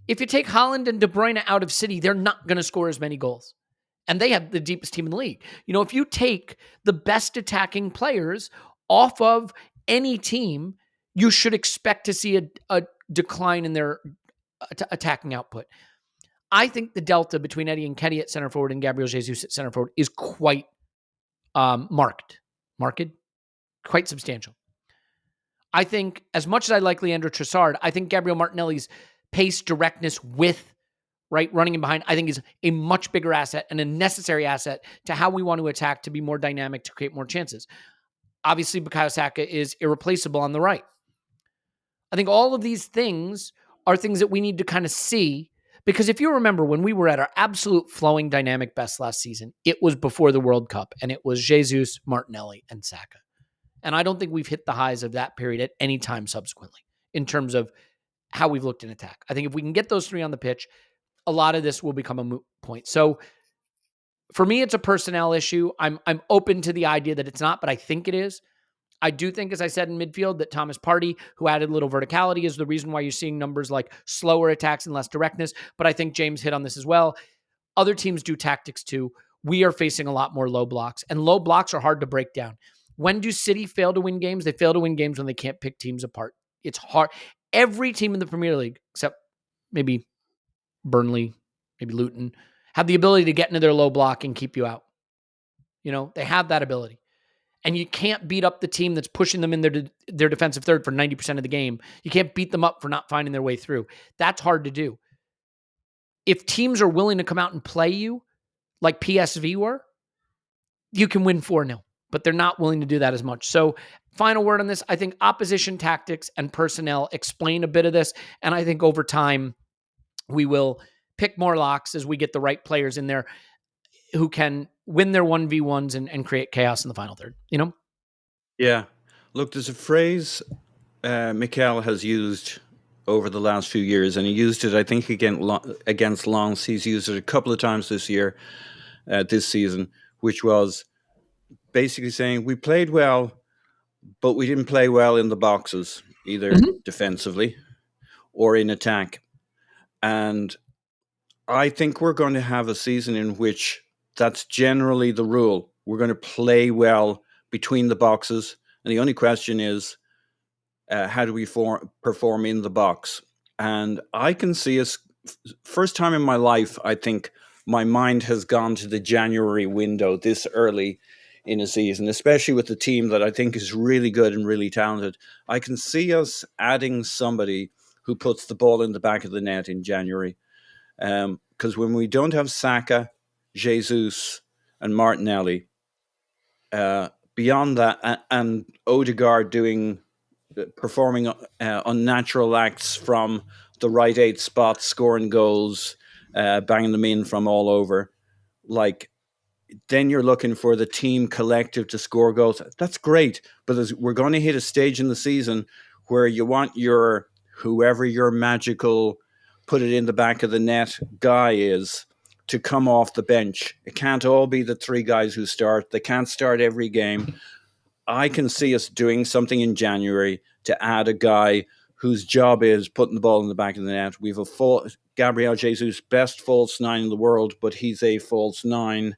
if you take Haaland and De Bruyne out of City, they're not going to score as many goals. And they have the deepest team in the league. If you take the best attacking players off of any team, you should expect to see a decline in their attacking output. I think the delta between Eddie Nketiah at center forward and Gabriel Jesus at center forward is quite marked, quite substantial. I think, as much as I like Leandro Trossard, I think Gabriel Martinelli's pace, directness with running in behind, I think is a much bigger asset and a necessary asset to how we want to attack, to be more dynamic, to create more chances. Obviously, Bukayo Saka is irreplaceable on the right. I think all of these things are things that we need to kind of see, because if you remember when we were at our absolute flowing dynamic best last season, it was before the World Cup, and it was Jesus, Martinelli, and Saka. And I don't think we've hit the highs of that period at any time subsequently in terms of how we've looked in attack. I think if we can get those 3 on the pitch, a lot of this will become a moot point. So for me, it's a personnel issue. I'm open to the idea that it's not, but I think it is. I do think, as I said in midfield, that Thomas Partey, who added a little verticality, is the reason why you're seeing numbers like slower attacks and less directness. But I think James hit on this as well. Other teams do tactics too. We are facing a lot more low blocks, and low blocks are hard to break down. When do City fail to win games? They fail to win games when they can't pick teams apart. It's hard. Every team in the Premier League, except maybe Burnley, maybe Luton, have the ability to get into their low block and keep you out. They have that ability. And you can't beat up the team that's pushing them in their defensive third for 90% of the game. You can't beat them up for not finding their way through. That's hard to do. If teams are willing to come out and play you like PSV were, you can win 4-0, but they're not willing to do that as much. So final word on this, I think opposition tactics and personnel explain a bit of this. And I think over time, we will pick more locks as we get the right players in there who can win their 1v1s and create chaos in the final third, Yeah. Look, there's a phrase Mikel has used over the last few years, and he used it, I think, against Lens. He's used it a couple of times this season, which was basically saying we played well, but we didn't play well in the boxes. either defensively or in attack. And I think we're going to have a season in which that's generally the rule. We're going to play well between the boxes. And the only question is, how do we perform in the box? And I can see us, first time in my life, I think my mind has gone to the January window this early in a season, especially with the team that I think is really good and really talented. I can see us adding somebody who puts the ball in the back of the net in January. Because when we don't have Saka, Jesus, and Martinelli, beyond that, and Odegaard performing unnatural acts from the right 8 spots, scoring goals, banging them in from all over, like, then you're looking for the team collective to score goals. That's great, but we're going to hit a stage in the season where you want whoever your magical put it in the back of the net guy is to come off the bench. It can't all be the 3 guys who start. They can't start every game. I can see us doing something in January to add a guy whose job is putting the ball in the back of the net. We've Gabriel Jesus, best false 9 in the world, but he's a false 9.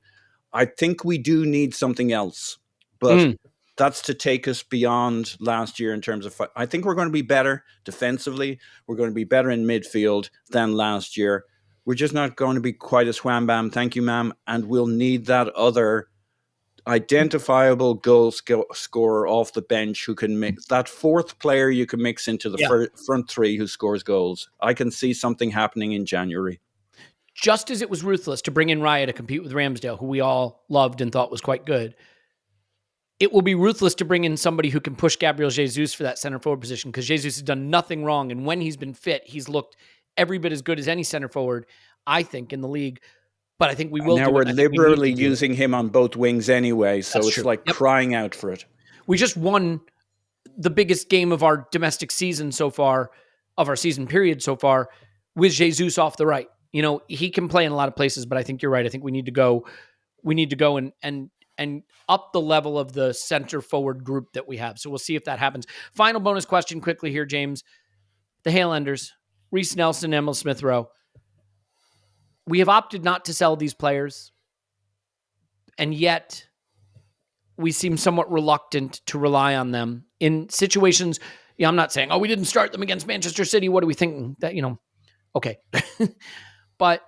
I think we do need something else, but that's to take us beyond last year in terms of. I think we're going to be better defensively. We're going to be better in midfield than last year. We're just not going to be quite as wham bam. Thank you, ma'am. And we'll need that other identifiable goal scorer off the bench who can make that 4th player you can mix into the front 3 who scores goals. I can see something happening in January. Just as it was ruthless to bring in Raya to compete with Ramsdale, who we all loved and thought was quite good, it will be ruthless to bring in somebody who can push Gabriel Jesus for that center forward position, because Jesus has done nothing wrong. And when he's been fit, he's looked every bit as good as any center forward, I think, in the league. But I think we will now we're liberally using him on both wings anyway, so it's like crying out for it. We just won the biggest game of our domestic season so far, of our season period so far, with Jesus off the right. You know, he can play in a lot of places, but I think you're right. I think we need to go and up the level of the center forward group that we have. So we'll see if that happens. Final bonus question quickly here, James. The Hale-Enders, Reiss Nelson, Emil Smith-Rowe. We have opted not to sell these players, and yet we seem somewhat reluctant to rely on them in situations. I'm not saying, we didn't start them against Manchester City. What are we thinking? That, okay. But,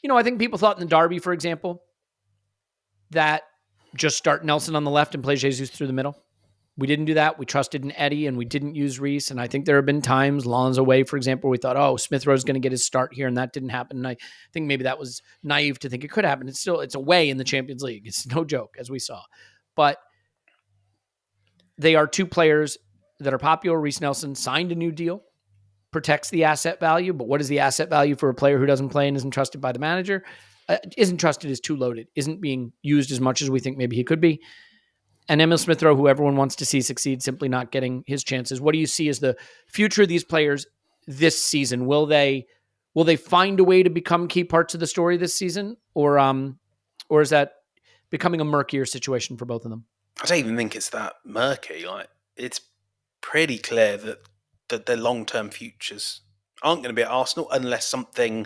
I think people thought in the derby, for example, that just start Nelson on the left and play Jesus through the middle. We didn't do that. We trusted in Eddie, and we didn't use Reiss. And I think there have been times, Lonzo away, for example, where we thought, Smith-Rowe's going to get his start here, and that didn't happen. And I think maybe that was naive to think it could happen. It's away in the Champions League. It's no joke, as we saw. But they are 2 players that are popular. Reiss Nelson signed a new deal, protects the asset value. But what is the asset value for a player who doesn't play and isn't trusted by the manager? Isn't trusted is too loaded, isn't being used as much as we think maybe he could be. And Emil Smith-Rowe, who everyone wants to see succeed, simply not getting his chances. What do you see as the future of these players this season? Will they find a way to become key parts of the story this season? Or is that becoming a murkier situation for both of them? I don't even think it's that murky. Like, it's pretty clear that their long-term futures aren't going to be at Arsenal unless something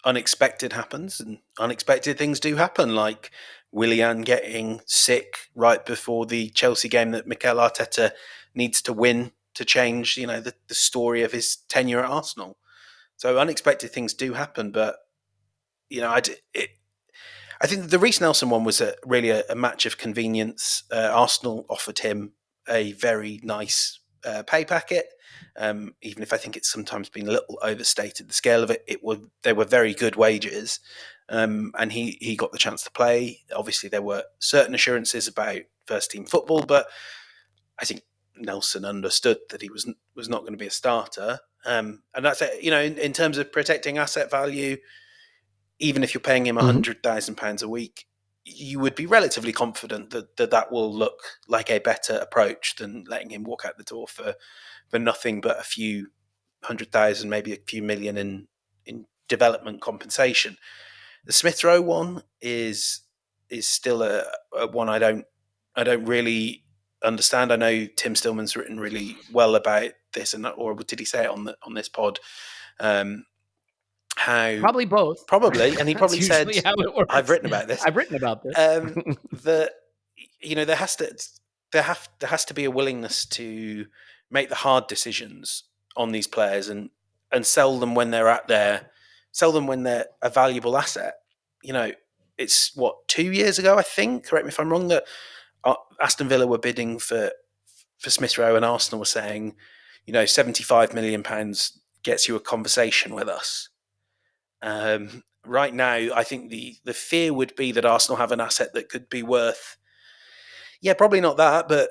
unexpected happens, and unexpected things do happen, like Willian getting sick right before the Chelsea game that Mikel Arteta needs to win to change, the story of his tenure at Arsenal. So unexpected things do happen, but I think the Reiss Nelson one was really a match of convenience. Arsenal offered him a very nice pay packet. Even if I think it's sometimes been a little overstated, the scale of it, they were very good wages, and he got the chance to play. Obviously, there were certain assurances about first team football, but I think Nelson understood that he was not going to be a starter, and that's it. In terms of protecting asset value, even if you're paying him £100,000 a week, you would be relatively confident that will look like a better approach than letting him walk out the door for nothing but a few 100,000, maybe a few million in development compensation. The Smith-Rowe one is still a one I don't really understand. I know Tim Stillman's written really well about this, or did he say it on this pod? How Probably both. Probably, and he probably said, usually how it works. "I've written about this. I've written about this." That there has to be a willingness to make the hard decisions on these players and sell them when they're a valuable asset. It's 2 years ago, I think. Correct me if I'm wrong. That Aston Villa were bidding for Smith Rowe, and Arsenal were saying, £75 million gets you a conversation with us. Right now, I think the fear would be that Arsenal have an asset that could be worth, probably not that, but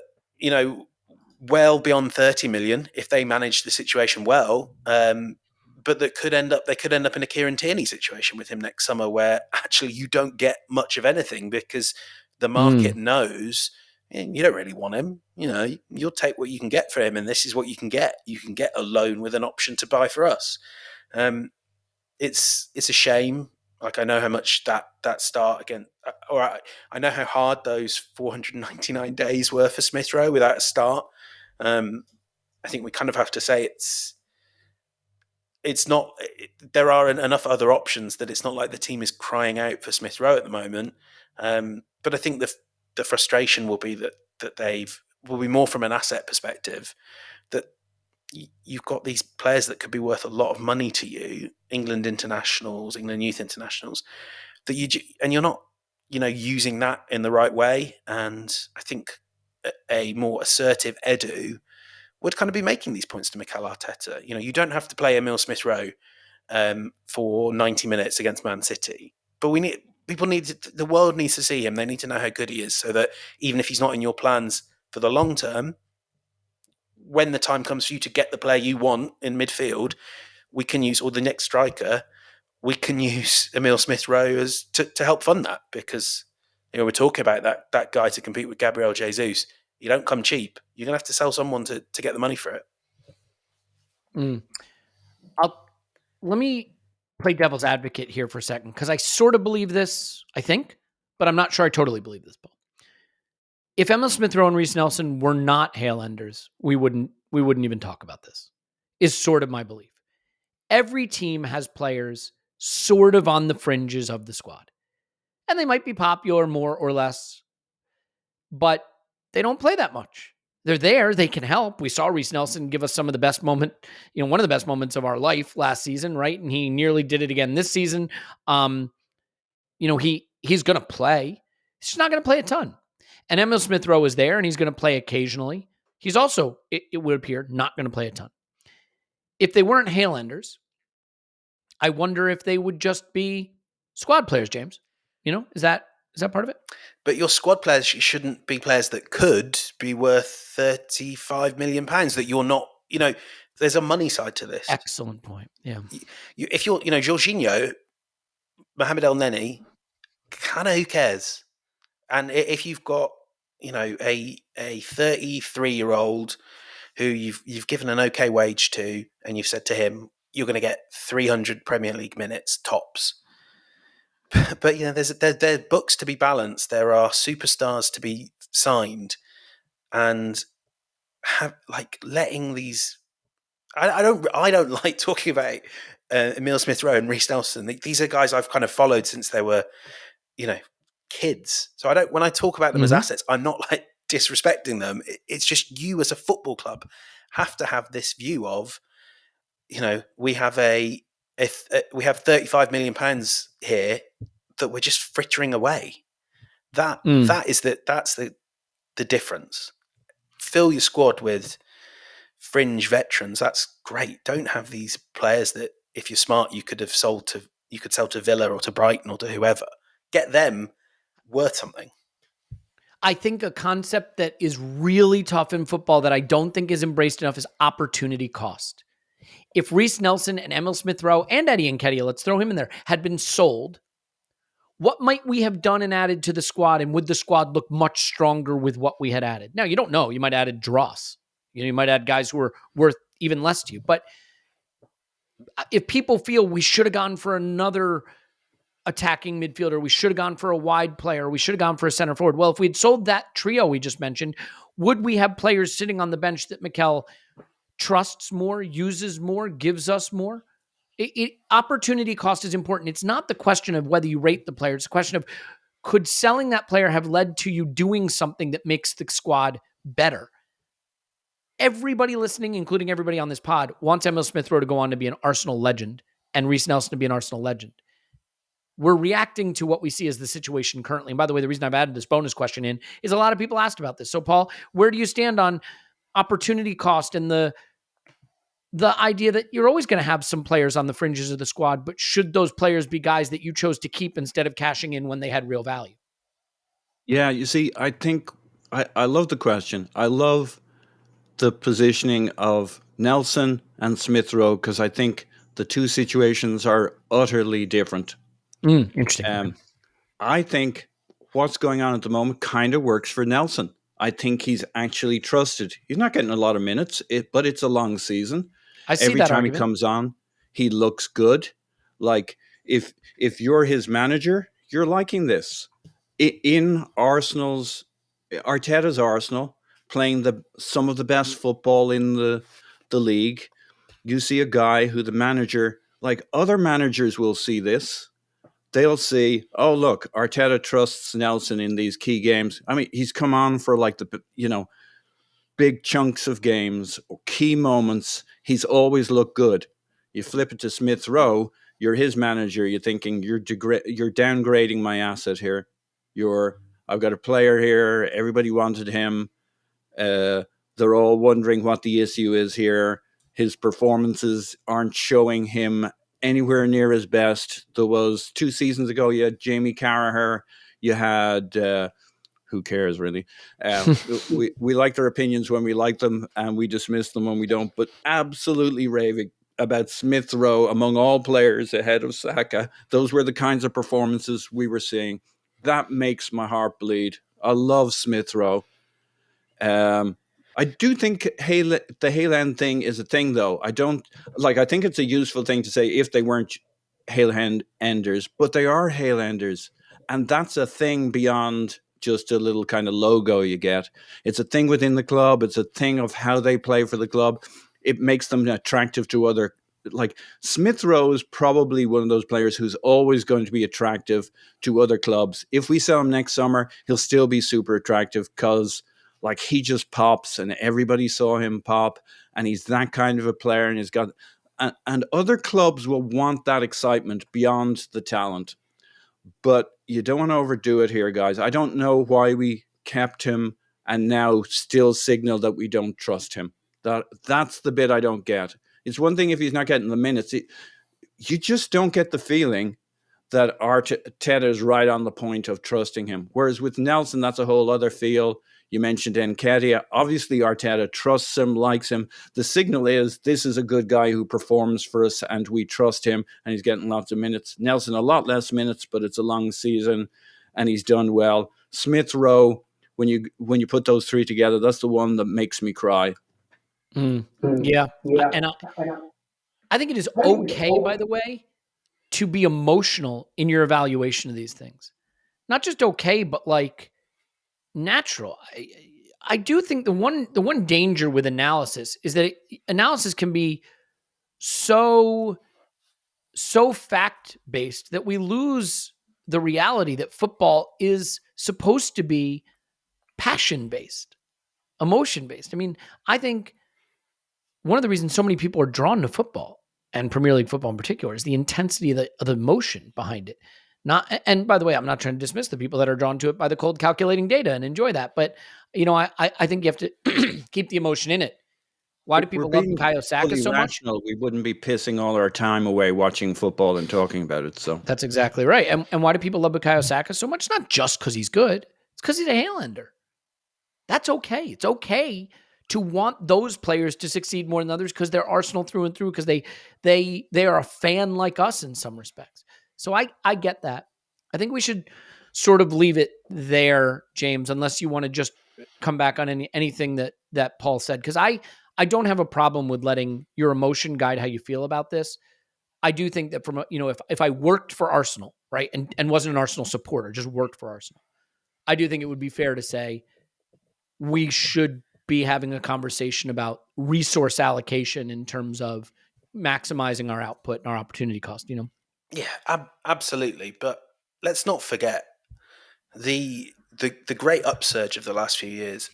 well beyond 30 million if they manage the situation well. But they could end up in a Kieran Tierney situation with him next summer, where actually you don't get much of anything because the market knows you don't really want him. You'll take what you can get for him, and this is what you can get. You can get a loan with an option to buy for us. It's a shame. Like, I know how much that start again, or I know how hard those 499 days were for Smith Rowe without a start. I think we kind of have to say it's not. There are enough other options that it's not like the team is crying out for Smith Rowe at the moment. But I think the frustration will be that will be more from an asset perspective, that you've got these players that could be worth a lot of money to you, England internationals, England youth internationals, that you're not, using that in the right way. And I think a more assertive Edu would kind of be making these points to Mikel Arteta. You don't have to play Emile Smith Rowe for 90 minutes against Man City, but the world needs to see him. They need to know how good he is, so that even if he's not in your plans for the long term, when the time comes for you to get the player you want in midfield, we can use, or the next striker, we can use Emile Smith Rowe to help fund that, because we're talking about that guy to compete with Gabriel Jesus. You don't come cheap. You're gonna have to sell someone to get the money for it. Let me play devil's advocate here for a second, because I sort of believe this, I think, but I'm not sure I totally believe this, Paul. If Emile Smith Rowe and Reiss Nelson were not Hale-Enders, we wouldn't even talk about this, is sort of my belief. Every team has players sort of on the fringes of the squad, and they might be popular more or less, but they don't play that much. They're there. They can help. We saw Reiss Nelson give us some of the best one of the best moments of our life last season, right? And he nearly did it again this season. He's going to play. He's just not going to play a ton. And Emile Smith Rowe is there, and he's going to play occasionally. He's also, it would appear, not going to play a ton. If they weren't Hale-Enders, I wonder if they would just be squad players, James. Is that part of it? But your squad players shouldn't be players that could be worth £35 million that you're not, there's a money side to this. Excellent point. Yeah. If you're, Jorginho, Mohamed El Neni, kind of who cares? And if you've got, a 33-year-old who you've given an okay wage to, and you've said to him, you're going to get 300 Premier League minutes tops. But there are books to be balanced. There are superstars to be signed, and letting these. I don't like talking about Emile Smith Rowe and Reiss Nelson. These are guys I've kind of followed since they were, kids. So I don't. When I talk about them as assets, I'm not disrespecting them. It's just you as a football club have to have this view of, we have we have £35 million here that we're just frittering away. That's the difference. Fill your squad with fringe veterans. That's great. Don't have these players that, if you're smart, you could sell to Villa or to Brighton or to whoever. Get them worth something. I think a concept that is really tough in football that I don't think is embraced enough is opportunity cost. If Reiss Nelson and Emile Smith Rowe and Eddie Nketiah, let's throw him in there, had been sold, what might we have done and added to the squad? And would the squad look much stronger with what we had added? Now, you don't know. You might have added dross. You might add guys who are worth even less to you. But if people feel we should have gone for another attacking midfielder, we should have gone for a wide player, we should have gone for a center forward. Well, if we'd sold that trio we just mentioned, would we have players sitting on the bench that Mikel trusts more, uses more, gives us more. Opportunity cost is important. It's not the question of whether you rate the player. It's a question of, could selling that player have led to you doing something that makes the squad better? Everybody listening, including everybody on this pod, wants Emil Smith-Rowe to go on to be an Arsenal legend and Reiss Nelson to be an Arsenal legend. We're reacting to what we see as the situation currently. And by the way, the reason I've added this bonus question in is a lot of people asked about this. So, Paul, where do you stand on opportunity cost and the idea that you're always going to have some players on the fringes of the squad, but should those players be guys that you chose to keep instead of cashing in when they had real value? Yeah, you see, I think I love the question. I love the positioning of Nelson and Smith-Rowe because I think the two situations are utterly different. Interesting. I think what's going on at the moment kind of works for Nelson. I think he's actually trusted. He's not getting a lot of minutes, but it's a long season. I see Every that time argument. he comes on, he looks good. Like if you're his manager, you're liking this. In Arteta's Arsenal, playing some of the best football in the league, you see a guy who the manager, like other managers will see this. They'll see, oh, look, Arteta trusts Nelson in these key games. I mean, he's come on for like big chunks of games or key moments. He's always looked good. You flip it to Smith-Rowe, you're his manager. You're thinking you're downgrading my asset here. I've got a player here. Everybody wanted him. They're all wondering what the issue is here. His performances aren't showing him anywhere near his best. There was 2 seasons ago, you had Jamie Carragher. You had, who cares really? We like their opinions when we like them and we dismiss them when we don't, but absolutely raving about Smith-Rowe among all players ahead of Saka. Those were the kinds of performances we were seeing. That makes my heart bleed. I love Smith-Rowe. I do think the Hale-End thing is a thing, though. I think it's a useful thing to say if they weren't Hale-Enders, but they are Hale-Enders. And that's a thing beyond just a little kind of logo you get. It's a thing within the club. It's a thing of how they play for the club. It makes them attractive to other. Like Smith-Rowe is probably one of those players who's always going to be attractive to other clubs. If we sell him next summer, he'll still be super attractive because like he just pops and everybody saw him pop and he's that kind of a player and he's got and other clubs will want that excitement beyond the talent. But you don't want to overdo it here, guys. I don't know why we kept him and now still signal that we don't trust him. That's the bit I don't get. It's one thing if he's not getting the minutes. You just don't get the feeling that Arteta is right on the point of trusting him. Whereas with Nelson, that's a whole other feel. You mentioned Nketiah. Obviously, Arteta trusts him, likes him. The signal is this is a good guy who performs for us and we trust him and he's getting lots of minutes. Nelson, a lot less minutes, but it's a long season and he's done well. Smith-Rowe, when you put those three together, that's the one that makes me cry. Yeah. And I think it is okay, by the way, to be emotional in your evaluation of these things. Not just okay, but like natural. I do think the one danger with analysis is that analysis can be so fact-based that we lose the reality that football is supposed to be passion-based, emotion-based. I mean, I think one of the reasons so many people are drawn to football and Premier League football in particular is the intensity of the emotion behind it. And by the way, I'm not trying to dismiss the people that are drawn to it by the cold calculating data and enjoy that. But, I think you have to keep the emotion in it. Why do people love Bukayo Saka so much? We wouldn't be pissing all our time away watching football and talking about it. So that's exactly right. And why do people love Bukayo Saka so much? Not just because he's good. It's because he's a Hale-Ender. That's okay. It's okay to want those players to succeed more than others because they're Arsenal through and through because they are a fan like us in some respects. So I get that. I think we should sort of leave it there, James, unless you want to just come back on anything that Paul said. Because I don't have a problem with letting your emotion guide how you feel about this. I do think that if I worked for Arsenal, right, and wasn't an Arsenal supporter, just worked for Arsenal, I do think it would be fair to say we should be having a conversation about resource allocation in terms of maximizing our output and our opportunity cost, Yeah, absolutely. But let's not forget the great upsurge of the last few years.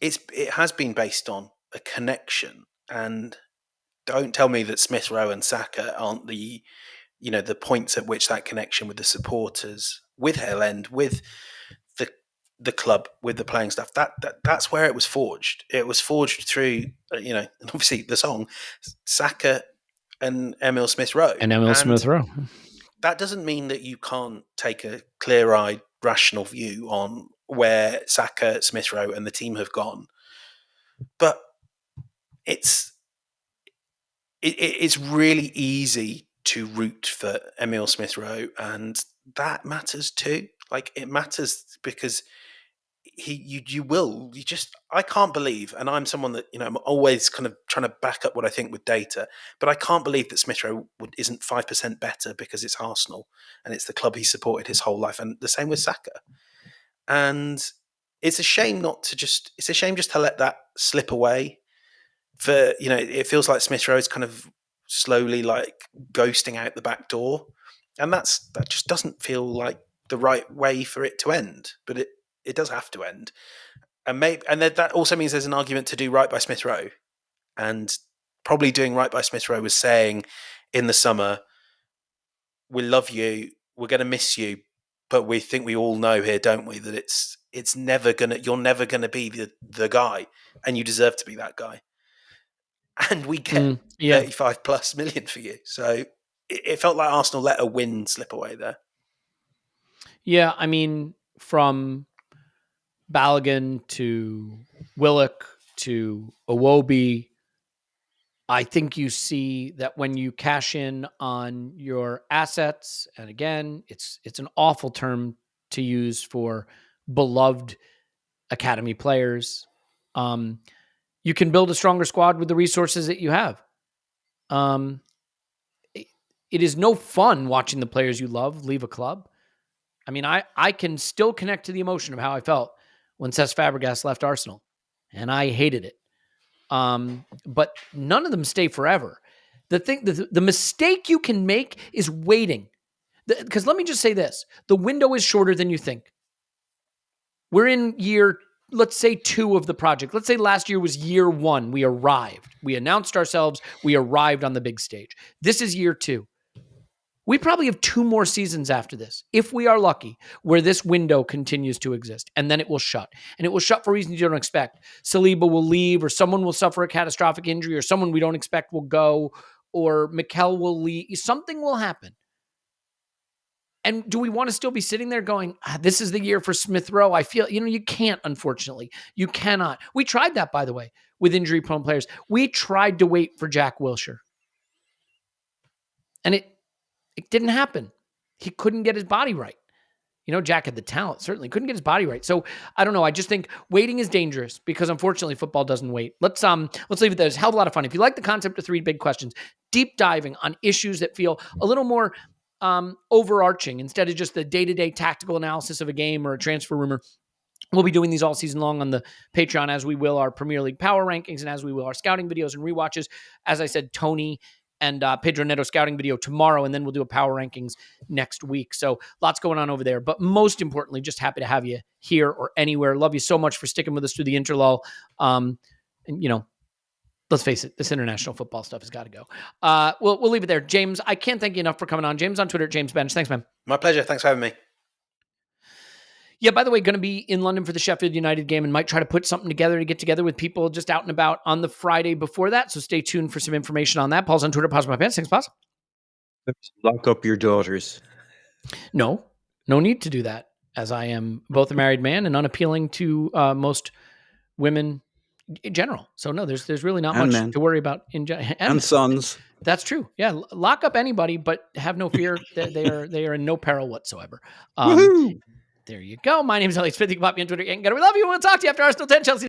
It has been based on a connection, and don't tell me that Smith Rowe and Saka aren't the points at which that connection with the supporters, with Hale-End, with the club, with the playing staff, that's where it was forged. It was forged through and obviously the song Saka and Emil Smith Rowe. That doesn't mean that you can't take a clear-eyed, rational view on where Saka, Smith Rowe, and the team have gone, but it's really easy to root for Emil Smith Rowe, and that matters too. Like, it matters because I can't believe, and I'm someone that, I'm always kind of trying to back up what I think with data, but I can't believe that Smith Rowe isn't 5% better because it's Arsenal and it's the club he supported his whole life. And the same with Saka. And it's a shame just to let that slip away. It feels like Smith Rowe is kind of slowly like ghosting out the back door. And that just doesn't feel like the right way for it to end, but it does have to end. And that also means there's an argument to do right by Smith Rowe. And probably doing right by Smith Rowe was saying in the summer, we love you, we're going to miss you, but we think we all know here, don't we, that you're never going to be the guy, and you deserve to be that guy. And we get 35 plus million for you. So it felt like Arsenal let a win slip away there. Yeah, I mean, from Balogun to Willock to Iwobi, I think you see that when you cash in on your assets, and again, it's an awful term to use for beloved academy players, you can build a stronger squad with the resources that you have. It is no fun watching the players you love leave a club. I mean, I can still connect to the emotion of how I felt when Cesc Fabregas left Arsenal, and I hated it. But none of them stay forever. The mistake you can make is waiting. Because let me just say this, the window is shorter than you think. We're in year, let's say 2 of the project. Let's say last year was year 1. We arrived. We announced ourselves. We arrived on the big stage. This is year 2. We probably have 2 more seasons after this, if we are lucky, where this window continues to exist, and then it will shut. And it will shut for reasons you don't expect. Saliba will leave, or someone will suffer a catastrophic injury, or someone we don't expect will go, or Mikel will leave. Something will happen. And do we want to still be sitting there going, this is the year for Smith Rowe? I feel, you can't, unfortunately. You cannot. We tried that, by the way, with injury-prone players. We tried to wait for Jack Wilshere. And it didn't happen. He couldn't get his body right. Jack had the talent, certainly couldn't get his body right. So I don't know. I just think waiting is dangerous because unfortunately football doesn't wait. Let's leave it there. It's a hell of a lot of fun. If you like the concept of 3 big questions, deep diving on issues that feel a little more overarching instead of just the day-to-day tactical analysis of a game or a transfer rumor, we'll be doing these all season long on the Patreon, as we will our Premier League power rankings and as we will our scouting videos and rewatches. As I said, Tony and Pedro Neto scouting video tomorrow, and then we'll do a power rankings next week. So lots going on over there. But most importantly, just happy to have you here or anywhere. Love you so much for sticking with us through the interlull. And let's face it, this international football stuff has got to go. We'll leave it there. James, I can't thank you enough for coming on. James on Twitter at James Benge. Thanks, man. My pleasure. Thanks for having me. Yeah, by the way, going to be in London for the Sheffield United game and might try to put something together to get together with people just out and about on the Friday before that. So stay tuned for some information on that. Paul's on Twitter. Pause my pants. Thanks, Paul. Lock up your daughters. No need to do that, as I am both a married man and unappealing to most women in general. So no, there's really not much to worry about and sons. That's true. Yeah, lock up anybody, but have no fear. They are in no peril whatsoever. There you go. My name is Elliot Smith. You can pop me on Twitter. We love you. We'll talk to you after Arsenal 10 Chelsea.